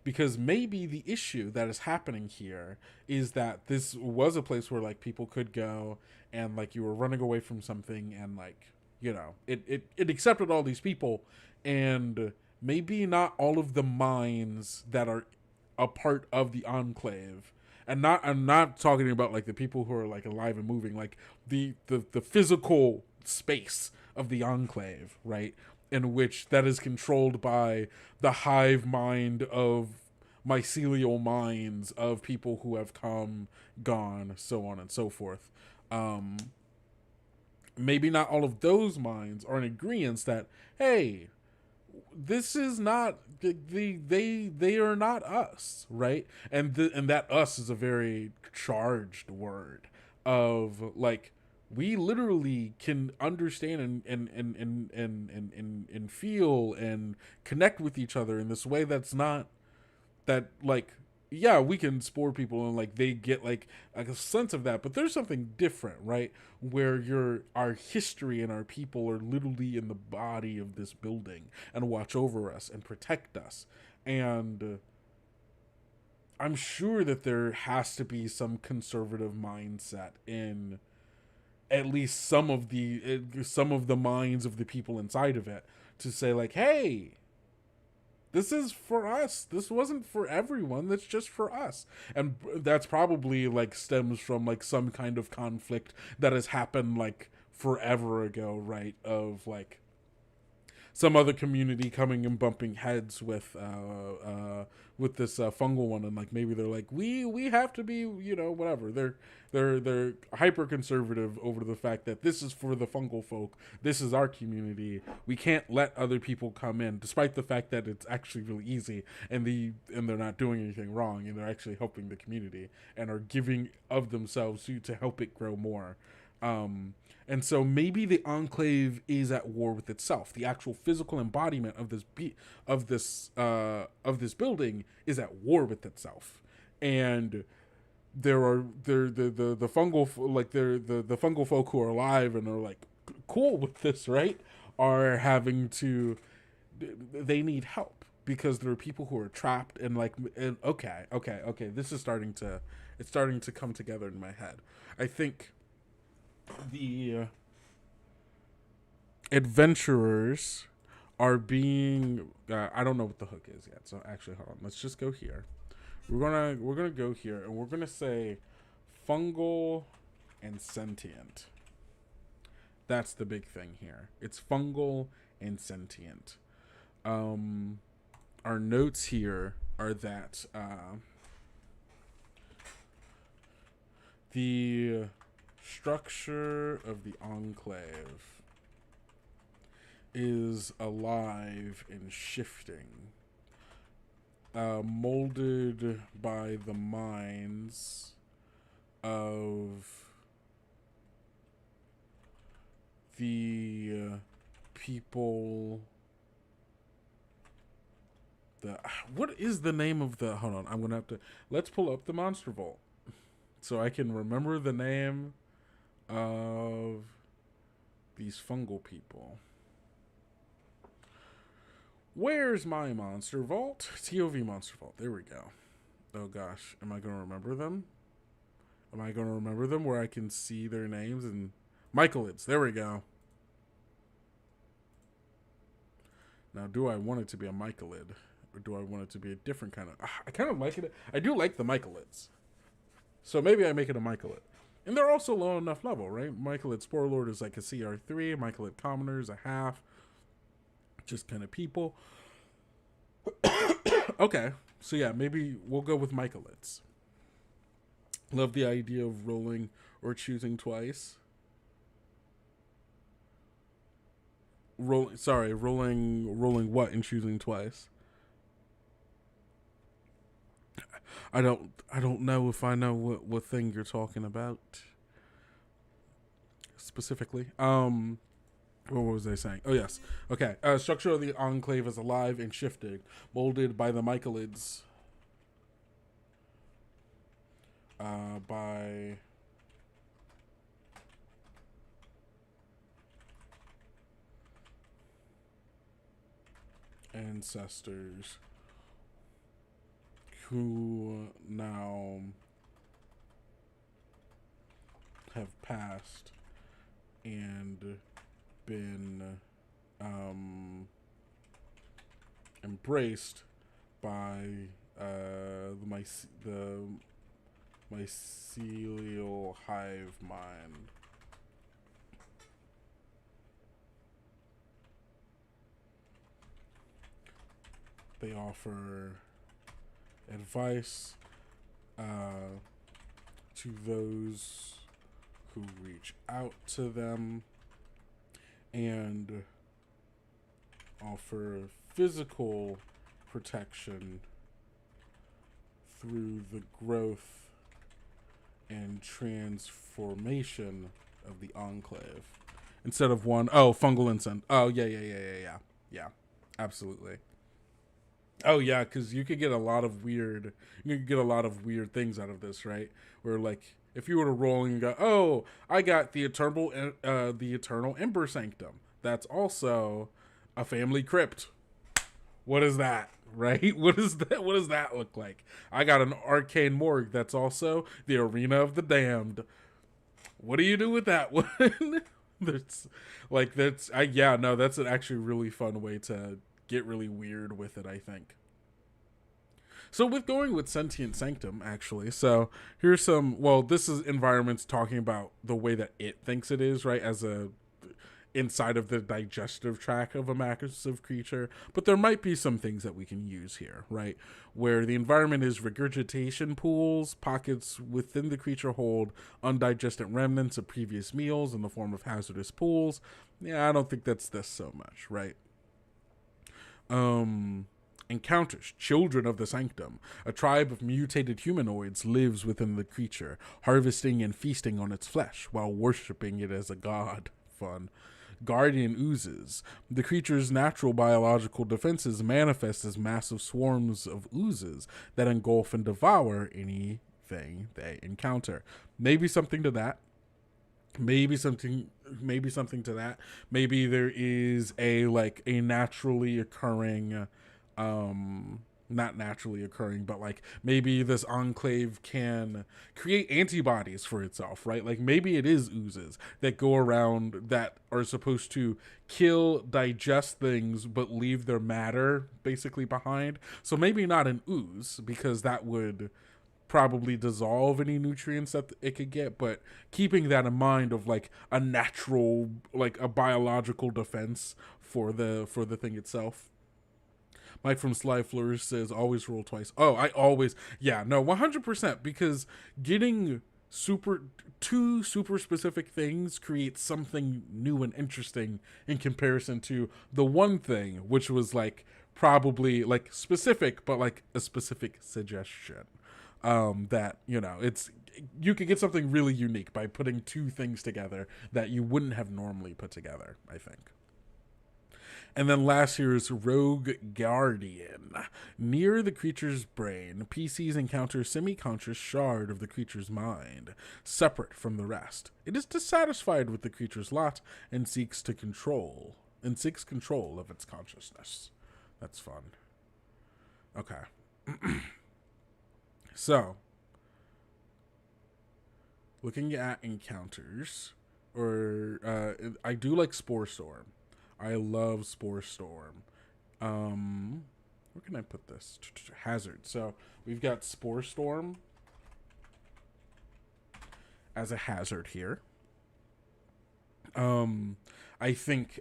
Because maybe the issue that is happening here is that this was a place where like people could go and like you were running away from something and like, it accepted all these people, and maybe not all of the minds that are a part of the enclave. And I'm not talking about like the people who are like alive and moving, like the physical space of the enclave, right? In which that is controlled by the hive mind of mycelial minds of people who have come, gone, so on and so forth. Maybe not all of those minds are in agreement that, hey, this is not they are not us, right? And that us is a very charged word of like we literally can understand and feel and connect with each other in this way that's not that like, yeah, we can spore people and like they get like a sense of that, but there's something different, right? Where our history and our people are literally in the body of this building and watch over us and protect us. And I'm sure that there has to be some conservative mindset in at least some of the minds of the people inside of it to say like, hey, this is for us. This wasn't for everyone. That's just for us. And that's probably like stems from like some kind of conflict that has happened like forever ago, right? Of like some other community coming and bumping heads with this fungal one, and like maybe they're like we have to be, whatever. They're hyper conservative over the fact that this is for the fungal folk. This is our community. We can't let other people come in, despite the fact that it's actually really easy, and they're not doing anything wrong, and they're actually helping the community and are giving of themselves to help it grow more. And so maybe the enclave is at war with itself. The actual physical embodiment of this building is at war with itself, and the fungal like the fungal folk who are alive and are like cool with this, right? Are having to, they need help because there are people who are trapped and like, and okay, this is starting to come together in my head. I think the adventurers are being I don't know what the hook is yet, so actually hold on, let's just go here. We're gonna go here and we're gonna say fungal and sentient. That's the big thing here. It's fungal and sentient. Our notes here are that the structure of the enclave is alive and shifting, molded by the minds of the people. What is the name of the, hold on, I'm gonna have to, let's pull up the Monster Vault so I can remember the name of these fungal people. Where's my Monster Vault? TOV Monster Vault. There we go. Oh gosh, am I going to remember them? Am I going to remember them where I can see their names? And Mycelids. There we go. Now, do I want it to be a Mycelid? Or do I want it to be a different kind of... I kind of like it. I do like the Mycelids. So maybe I make it a Michaelit. And they're also low enough level, right? Michaelit Spore Lord is like a CR3. Michaelit Commoner is a half. Just kind of people. Okay. So yeah, maybe we'll go with Michaelits. Love the idea of rolling or choosing twice. Rolling what and choosing twice. I don't know if I know what thing you're talking about specifically. What was I saying? Oh yes. Okay. Structure of the enclave is alive and shifted, molded by the Michaelids. By ancestors who now have passed and been embraced by the mycelial hive mind. They offer advice to those who reach out to them and offer physical protection through the growth and transformation of the enclave. Instead of fungal incense. Oh, yeah, absolutely. Oh yeah, because you could get a lot of weird things out of this, right? Where like if you were to roll and go, oh, I got the eternal Ember Sanctum. That's also a family crypt. What is that? Right? What is that? What does that look like? I got an arcane morgue. That's also the arena of the damned. What do you do with that one? That's that's an actually really fun way to get really weird with it, I think. So with going with Sentient Sanctum, actually, so here's this is environments talking about the way that it thinks it is, right, as a inside of the digestive tract of a massive creature, but there might be some things that we can use here, right, where the environment is regurgitation pools, pockets within the creature hold undigested remnants of previous meals in the form of hazardous pools. Yeah, I don't think that's this so much, right? Encounters children of the sanctum. A tribe of mutated humanoids lives within the creature, harvesting and feasting on its flesh while worshipping it as a god. Fun. Guardian oozes. The creature's natural biological defenses manifest as massive swarms of oozes that engulf and devour anything they encounter. Maybe something to that. Maybe something to that. Maybe there is a naturally occurring not naturally occurring, but like maybe this enclave can create antibodies for itself, right? Like maybe it is oozes that go around that are supposed to kill, digest things, but leave their matter basically behind. So maybe not an ooze, because that would probably dissolve any nutrients that it could get, but keeping that in mind of like a natural, like a biological defense for the thing itself. Mike from Sly Flourish says, always roll twice. Oh, I always, 100%, because getting two super specific things creates something new and interesting in comparison to the one thing, which was like probably like specific, but like a specific suggestion. That, you could get something really unique by putting two things together that you wouldn't have normally put together, I think. And then last here is Rogue Guardian. Near the creature's brain, PCs encounter a semi-conscious shard of the creature's mind, separate from the rest. It is dissatisfied with the creature's lot and seeks control of its consciousness. That's fun. Okay. So, looking at encounters, I do like Spore Storm. I love Spore Storm. Where can I put this? Hazard. So we've got Spore Storm. as a hazard here. I think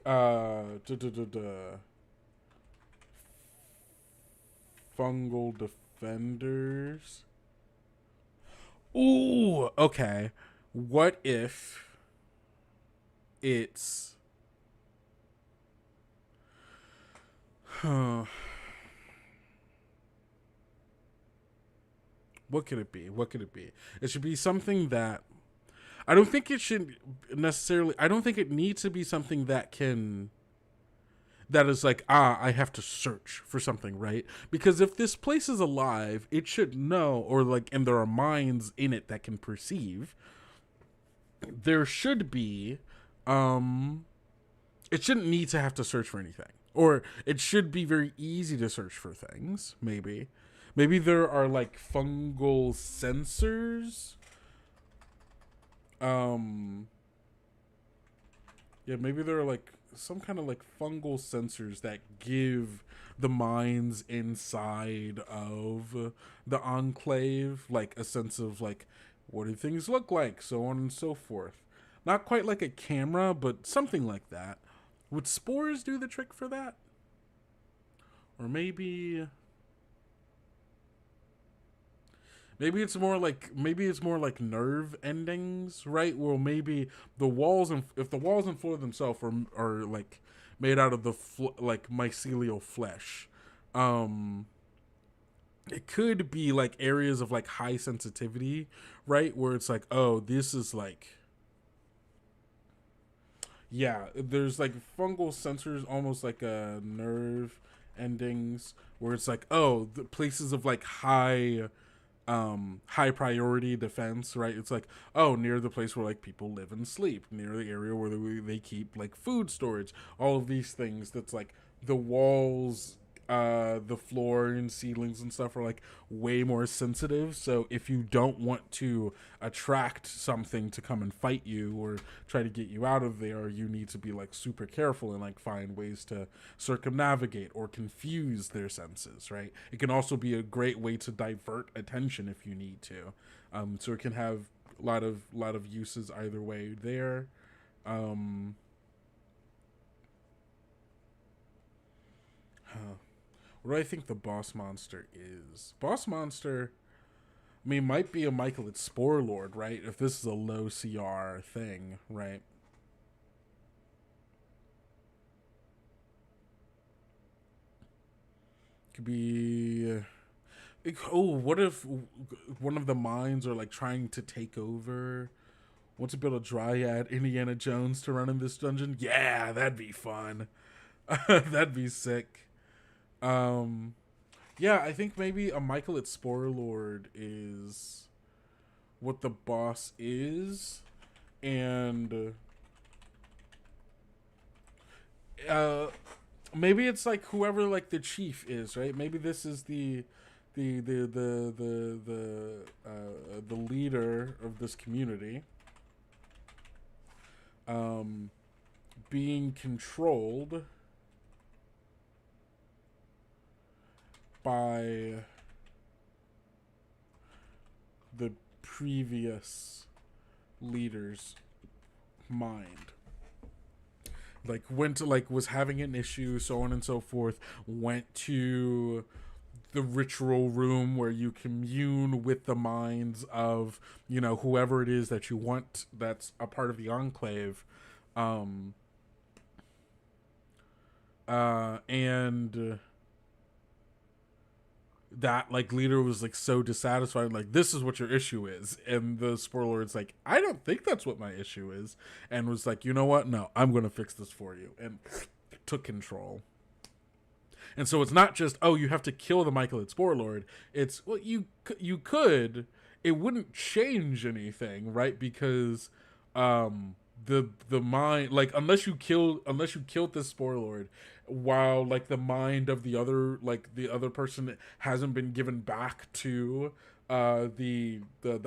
fungal defenders. Ooh, okay. What if it's what could it be? What could it be? It should be something that I don't think it should necessarily. I don't think it needs to be something that is like, I have to search for something, right? Because if this place is alive, it should know, or like, and there are minds in it that can perceive. There should be, it shouldn't need to have to search for anything, or it should be very easy to search for things. Maybe there are like fungal sensors. Yeah, maybe there are like some kind of like fungal sensors that give the minds inside of the enclave like a sense of like, what do things look like, so on and so forth. Not quite like a camera, but something like that. Would spores do the trick for that? Or maybe it's more like nerve endings, right? Well, maybe the walls, and if the walls and floor themselves are like made out of the like mycelial flesh, it could be like areas of like high sensitivity, right? Where it's like, oh, this is like, yeah, there's like fungal sensors, almost like a nerve endings, where it's like, oh, the places of like high priority defense, right? It's like, oh, near the place where like people live and sleep, near the area where they keep like food storage, all of these things. That's like the walls, the floor and ceilings and stuff are like way more sensitive. So if you don't want to attract something to come and fight you or try to get you out of there, you need to be like super careful and like find ways to circumnavigate or confuse their senses, right? It can also be a great way to divert attention if you need to. So it can have a lot of uses either way there. What do I think the boss monster is? Boss monster, I mean, might be a Mycalid Spore Lord, right? If this is a low CR thing, right? Could be. What if one of the mines are like trying to take over? Want to build a Dryad Indiana Jones to run in this dungeon? Yeah, that'd be fun. That'd be sick. Yeah, I think maybe a Mycalid Spore Lord is what the boss is, and maybe it's like whoever like the chief is, right? Maybe this is the leader of this community, being controlled by the previous leader's mind. Like went to like was having an issue, so on and so forth, went to the ritual room where you commune with the minds of, you know, whoever it is that you want that's a part of the enclave. And that like leader was like so dissatisfied, like, this is what your issue is, and the Spore Lord's like, I don't think that's what my issue is, and was like, you know what, no, I'm gonna fix this for you, and took control. And so it's not just, oh, you have to kill the Mycalid Spore Lord. It's, well, you could, it wouldn't change anything, right? Because the mind, like, unless you killed this Spore Lord, while like the mind of the other person hasn't been given back to the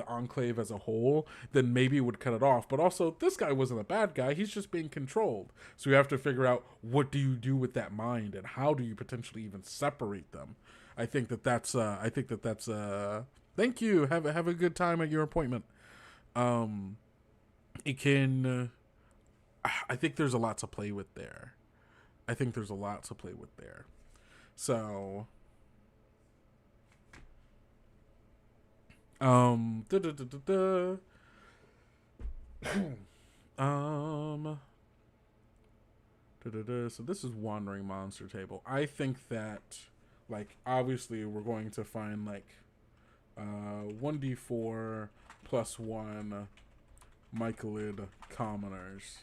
enclave as a whole, then maybe it would cut it off. But also, this guy wasn't a bad guy, he's just being controlled, so you have to figure out, what do you do with that mind, and how do you potentially even separate them. I think that's thank you, have a good time at your appointment. Um, it can. I think there's a lot to play with there. I think there's a lot to play with there. So, da, da, da, da, da. So this is Wandering Monster Table. I think that, like, obviously we're going to find, like, 1d4 plus 1 Mycolid commoners.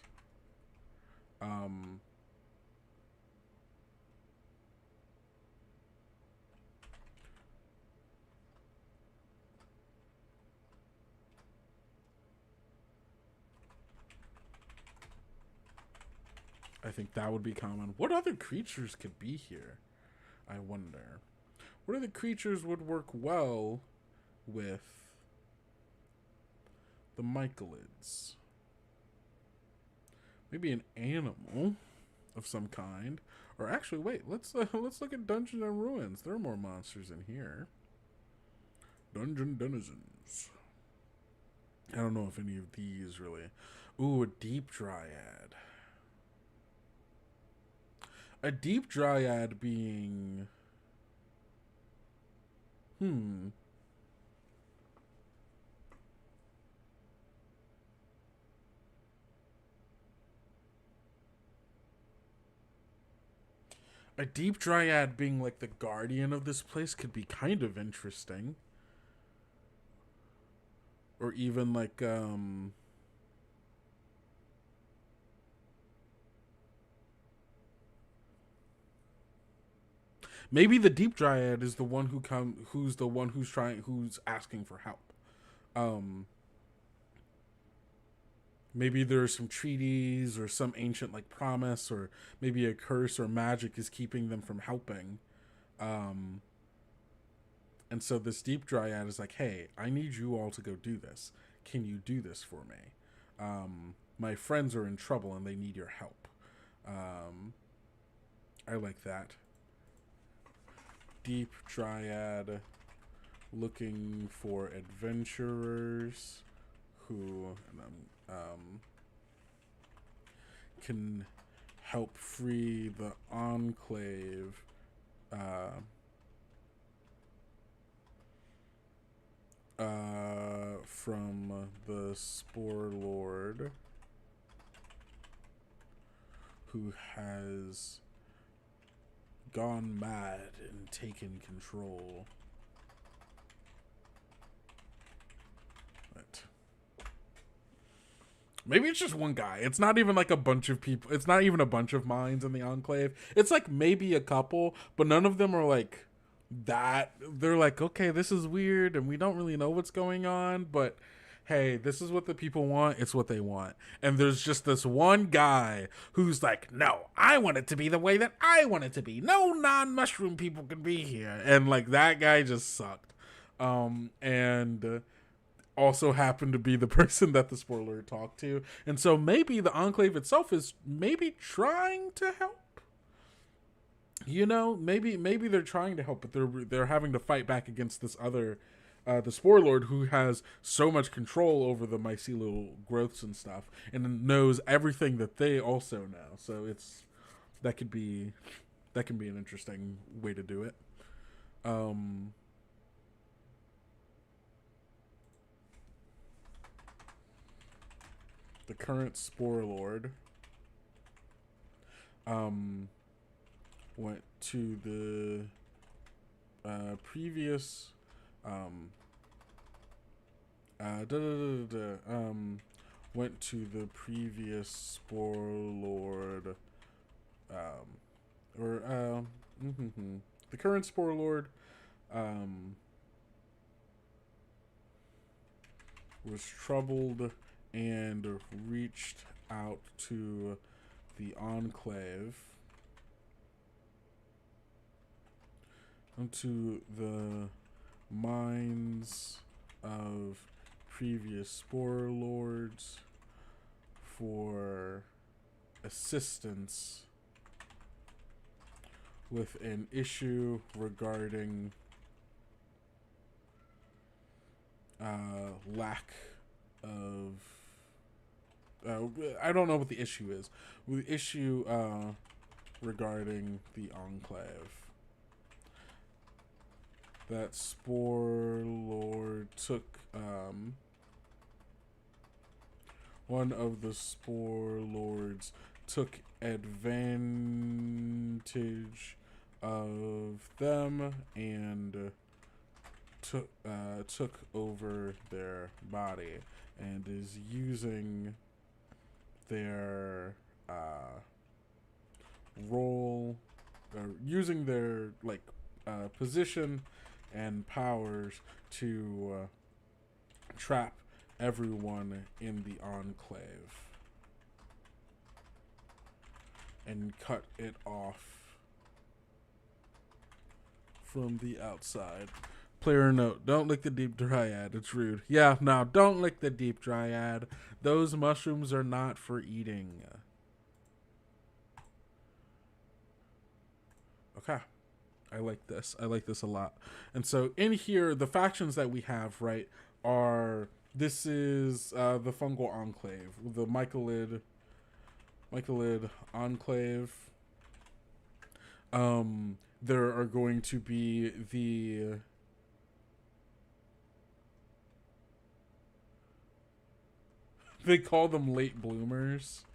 I think that would be common. What other creatures could be here? I wonder. What other creatures would work well with the Mycolids? Maybe an animal of some kind. Or actually, wait. Let's look at Dungeons and Ruins. There are more monsters in here. Dungeon denizens. I don't know if any of these really. Ooh, a deep dryad. A deep dryad being... A deep dryad being like the guardian of this place could be kind of interesting. Or even like, maybe the deep dryad is the one who's asking for help. Maybe there's some treaties or some ancient like promise, or maybe a curse or magic is keeping them from helping. And so this deep dryad is like, hey, I need you all to go do this. Can you do this for me? My friends are in trouble and they need your help. I like that. Deep dryad looking for adventurers who can help free the enclave from the Spore Lord, who has gone mad and taken control. But maybe it's just one guy. It's not even like a bunch of people. It's not even a bunch of minds in the Enclave. It's like maybe a couple, but none of them are like that. They're like, okay, this is weird and we don't really know what's going on, but hey, this is what the people want. It's what they want. And there's just this one guy who's like, no, I want it to be the way that I want it to be. No non-mushroom people can be here. And like that guy just sucked. And also happened to be the person that the spoiler talked to. And so maybe the Enclave itself is maybe trying to help. You know, maybe they're trying to help, but they're having to fight back against this other the Spore Lord, who has so much control over the mycelial growths and stuff, and knows everything that they also know. So that can be an interesting way to do it. The current Spore Lord went to the previous went to the previous Spore Lord, the current Spore Lord was troubled and reached out to the Enclave, to the minds of previous Spore Lords for assistance with an issue regarding lack of I don't know what the issue is. The issue regarding the Enclave. That Spore Lord took one of the Spore Lords took advantage of them and took over their body and is using their role, or using their position and powers to trap everyone in the Enclave and cut it off from the outside. Player note, don't lick the deep dryad, it's rude. Yeah, no, don't lick the deep dryad. Those mushrooms are not for eating. Okay. I like this. I like this a lot. And so in here, the factions that we have, right, are... This is the Fungal Enclave, the Mycolid Enclave. There are going to be the... They call them late bloomers.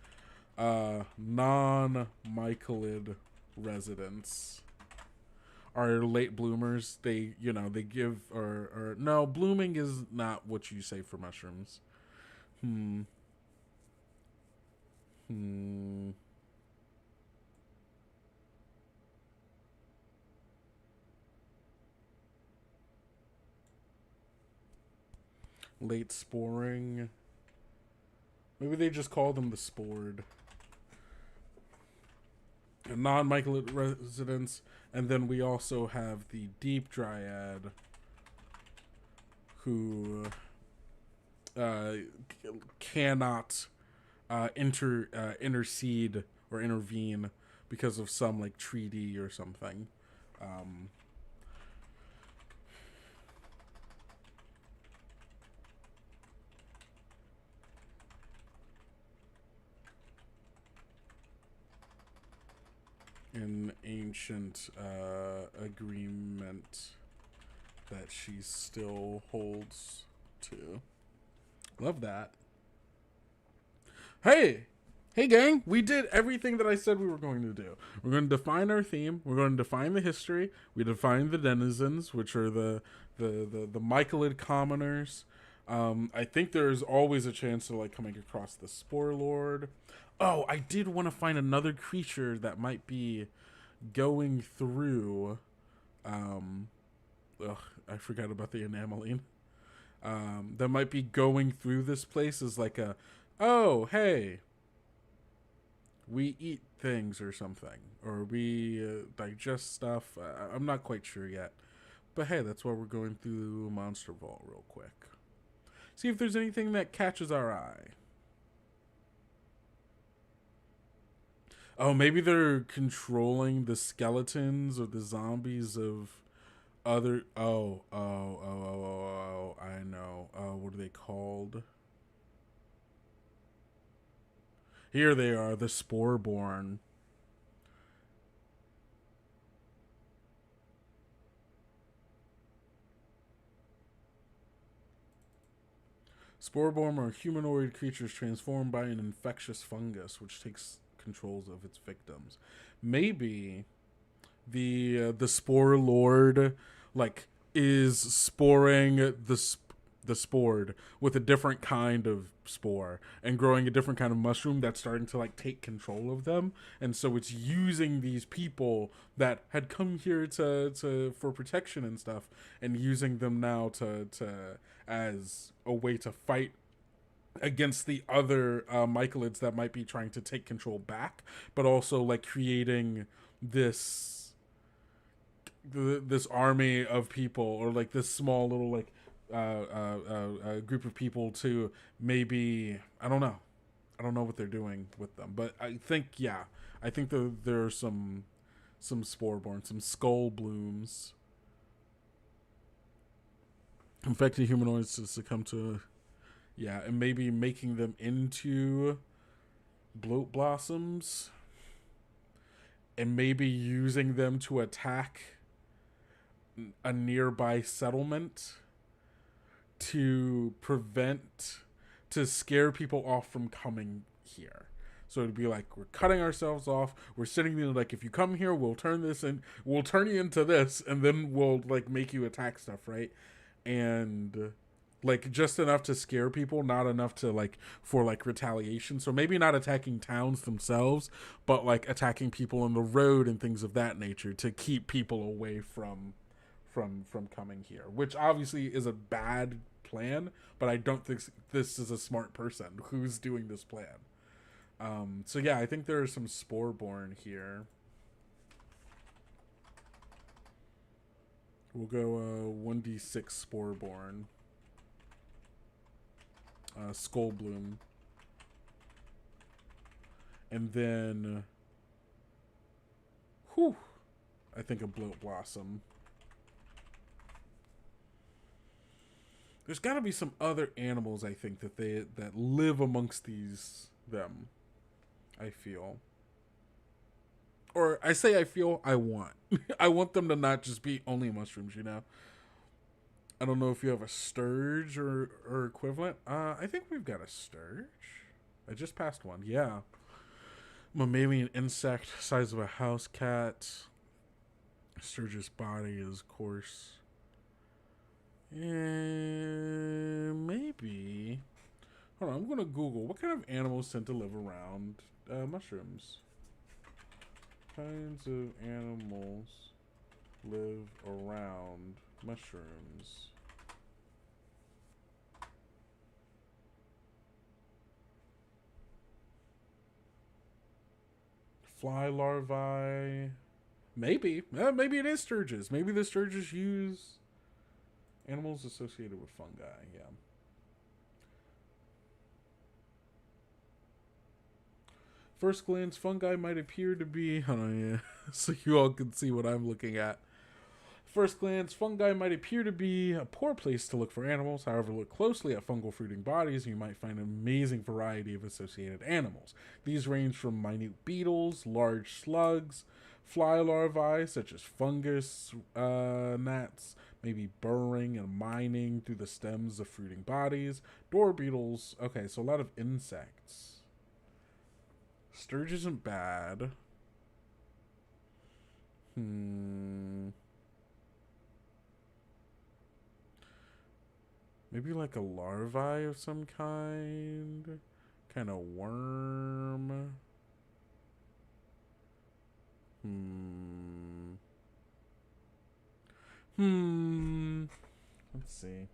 Non-Mycolid residents are late bloomers. They, they give, or no, blooming is not what you say for mushrooms. Late sporing. Maybe they just call them the spored. Non-Mycolid residents, and then we also have the Deep Dryad, who cannot intercede or intervene because of some treaty or something. An ancient agreement that she still holds to. Love that. Hey gang, we did everything that I said we were going to do. We're going to define our theme. We're going to define the history. We defined the denizens, which are the Mycolid commoners. I think there's always a chance of coming across the Spore Lord. Oh, I did want to find another creature that might be going through. I forgot about the enameline. That might be going through this place as oh, hey, we eat things or something, or we digest stuff. I'm not quite sure yet, but hey, that's why we're going through Monster Vault real quick. See if there's anything that catches our eye. Oh, maybe they're controlling the skeletons or the zombies of other... Oh, I know. What are they called? Here they are, the Sporeborn. Sporeborn are humanoid creatures transformed by an infectious fungus, which takes controls of its victims. Maybe the Spore Lord is sporing the spored with a different kind of spore and growing a different kind of mushroom that's starting to take control of them, and so it's using these people that had come here to for protection and stuff, and using them now to as a way to fight against the other Mycolids that might be trying to take control back, but also creating this army of people, or this small little group of people to maybe, I don't know what they're doing with them, but I think there are some Sporeborn, some skull blooms, infected humanoids to succumb to Yeah, and maybe making them into bloat blossoms and maybe using them to attack a nearby settlement to prevent, to scare people off from coming here. So it'd be like we're cutting ourselves off. We're sitting there like, if you come here, we'll turn this in. We'll turn you into this, and then we'll like make you attack stuff, right? And like just enough to scare people, not enough to like for like retaliation. So maybe not attacking towns themselves, but like attacking people on the road and things of that nature to keep people away from coming here. Which obviously is a bad plan, but I don't think this is a smart person who's doing this plan. So yeah, I think there are some Sporeborn here. We'll go 1d6 Sporeborn. Skullbloom. And then... Whew! I think a Bloat Blossom. There's got to be some other animals, I think, that live amongst them. I feel. Or I say I feel, I want. I want them to not just be only mushrooms, you know? I don't know if you have a sturge or equivalent. I think we've got a sturge. I just passed one, yeah. Maybe an insect size of a house cat. Sturge's body is coarse. Maybe. Hold on, I'm going to Google. What kind of animals tend to live around mushrooms? Kinds of animals live around mushrooms. Fly larvae. Maybe. Maybe it is sturges. Maybe the sturges use animals associated with fungi. Yeah. First glance, fungi might appear to be... Hold on, yeah. So you all can see what I'm looking at. First glance, fungi might appear to be a poor place to look for animals. However, look closely at fungal fruiting bodies and you might find an amazing variety of associated animals. These range from minute beetles, large slugs, fly larvae such as fungus gnats, maybe burrowing and mining through the stems of fruiting bodies, door beetles. Okay, so a lot of insects. Sturge isn't bad. Maybe like a larvae of some kind. Kind of worm. Let's see.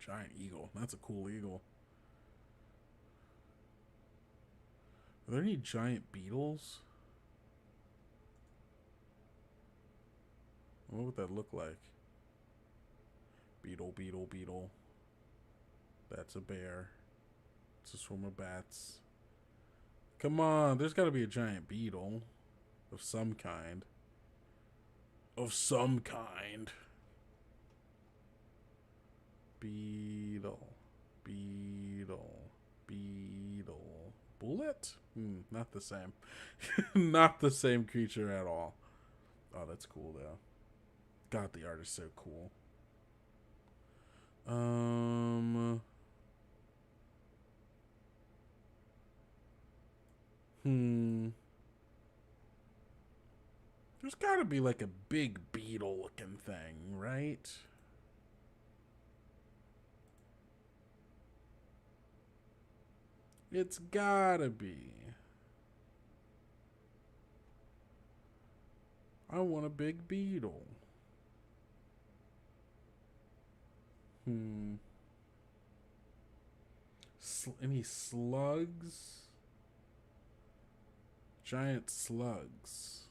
Giant eagle. That's a cool eagle. Are there any giant beetles? What would that look like? Beetle, beetle, beetle. That's a bear. It's a swarm of bats. Come on, there's got to be a giant beetle of some kind. Of some kind. Beetle. Beetle. Beetle. Bullet? Not the same. Not the same creature at all. Oh, that's cool, though. God, the art is so cool. There's gotta be like a big beetle looking thing, right? It's gotta be. I want a big beetle. Any slugs? Giant slugs.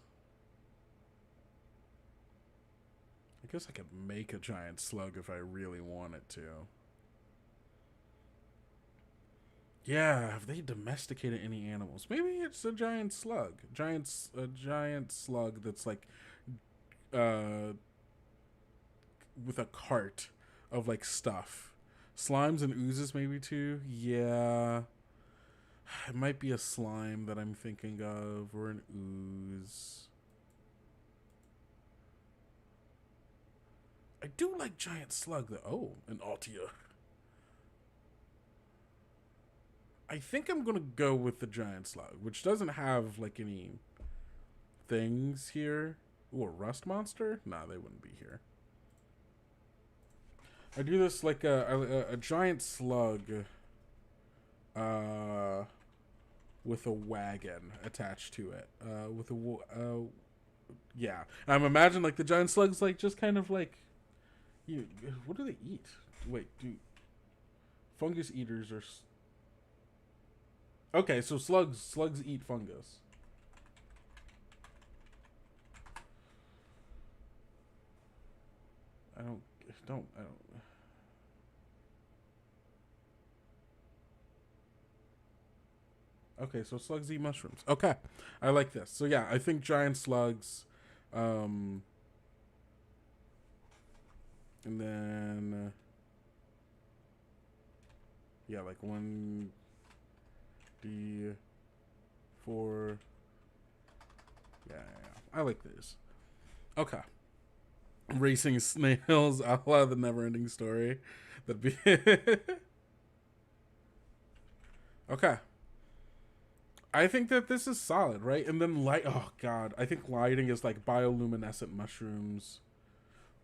I guess I could make a giant slug if I really wanted to. Yeah, have they domesticated any animals? Maybe it's a giant slug. A giant slug that's like with a cart of like stuff. Slimes and oozes maybe too. Yeah. It might be a slime that I'm thinking of, or an ooze. I do like giant slug though. Oh, an Altia. I think I'm gonna go with the giant slug, which doesn't have like any things here. Ooh, a rust monster? Nah, they wouldn't be here. I do this like a giant slug with a wagon attached to it. Yeah. I'm imagining like the giant slugs like just kind of like what do they eat? Wait, fungus eaters are okay, so slugs eat fungus. I don't. Okay, so slugs eat mushrooms. Okay, I like this. So yeah, I think giant slugs, and then yeah, like 1d4. Yeah, I like this. Okay. Racing snails, a la the Never-Ending Story. That'd be okay. I think that this is solid, right? And then light. Oh god, I think lighting is like bioluminescent mushrooms.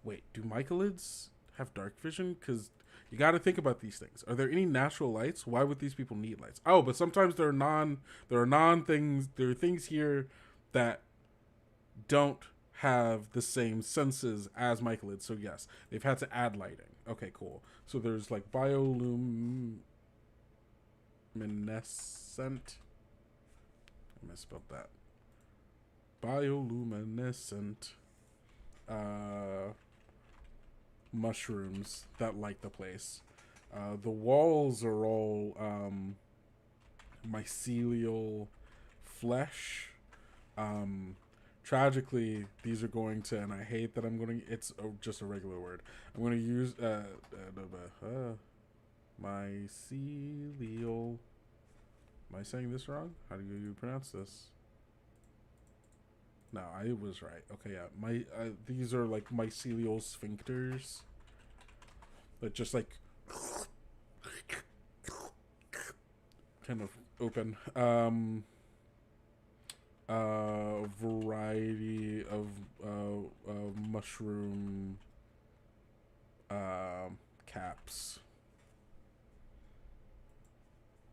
Wait, do mycelids have dark vision? Because you got to think about these things. Are there any natural lights? Why would these people need lights? Oh, but sometimes there are non things. There are things here that don't have the same senses as mycelids. So yes, they've had to add lighting. Okay, cool. So there's like bioluminescent. I misspelled that. Bioluminescent mushrooms that light the place. The walls are all mycelial flesh. Tragically, these are going to, and I hate that I'm going to, it's just a regular word. I'm going to use mycelial. Am I saying this wrong? How do you pronounce this? No, I was right. Okay, yeah. These are like mycelial sphincters that just like kind of open. Variety of mushroom caps.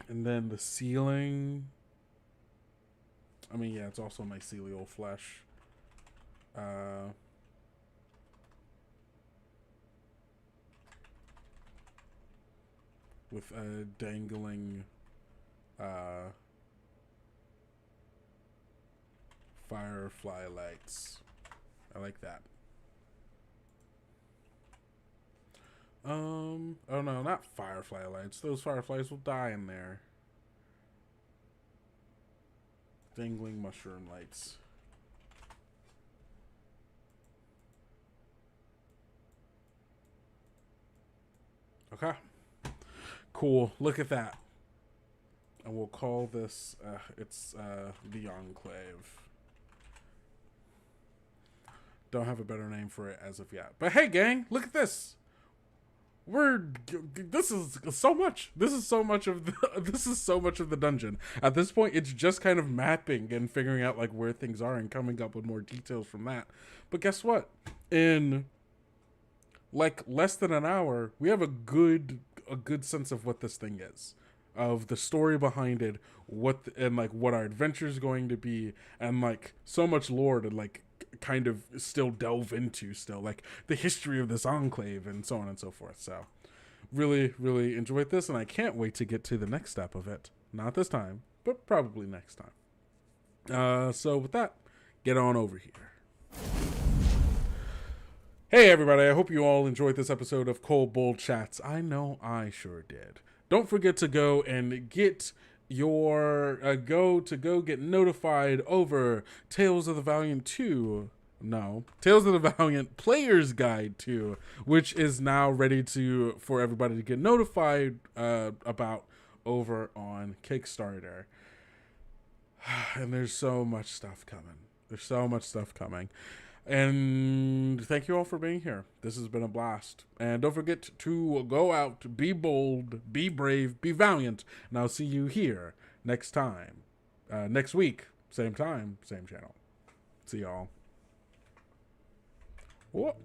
And then the ceiling, I mean, yeah, it's also mycelial flesh. With dangling firefly lights. I like that. Oh no, not firefly lights. Those fireflies will die in there. Dangling mushroom lights. Okay. Cool. Look at that. And we'll call this, it's the Enclave. Don't have a better name for it as of yet. But hey, gang, look at this. This is so much. This is so much of the dungeon. At this point, it's just kind of mapping and figuring out like where things are and coming up with more details from that. But guess what? In like less than an hour, we have a good sense of what this thing is, of the story behind it, what our adventure is going to be, and like so much lore to like kind of still delve into, still like the history of this enclave and so on and so forth. So really enjoyed this, and I can't wait to get to the next step of it. Not this time, but probably next time. So with that, get on over here. Hey everybody, I hope you all enjoyed this episode of Kobold Chats. I know I sure did. Don't forget to go and get your get notified over Tales of the Valiant 2. No, Tales of the Valiant Player's Guide 2, which is now ready for everybody to get notified about over on Kickstarter. And there's so much stuff coming. And thank you all for being here. This has been a blast. And don't forget to go out, be bold, be brave, be valiant. And I'll see you here next time. Next week. Same time, same channel. See y'all. Whoa.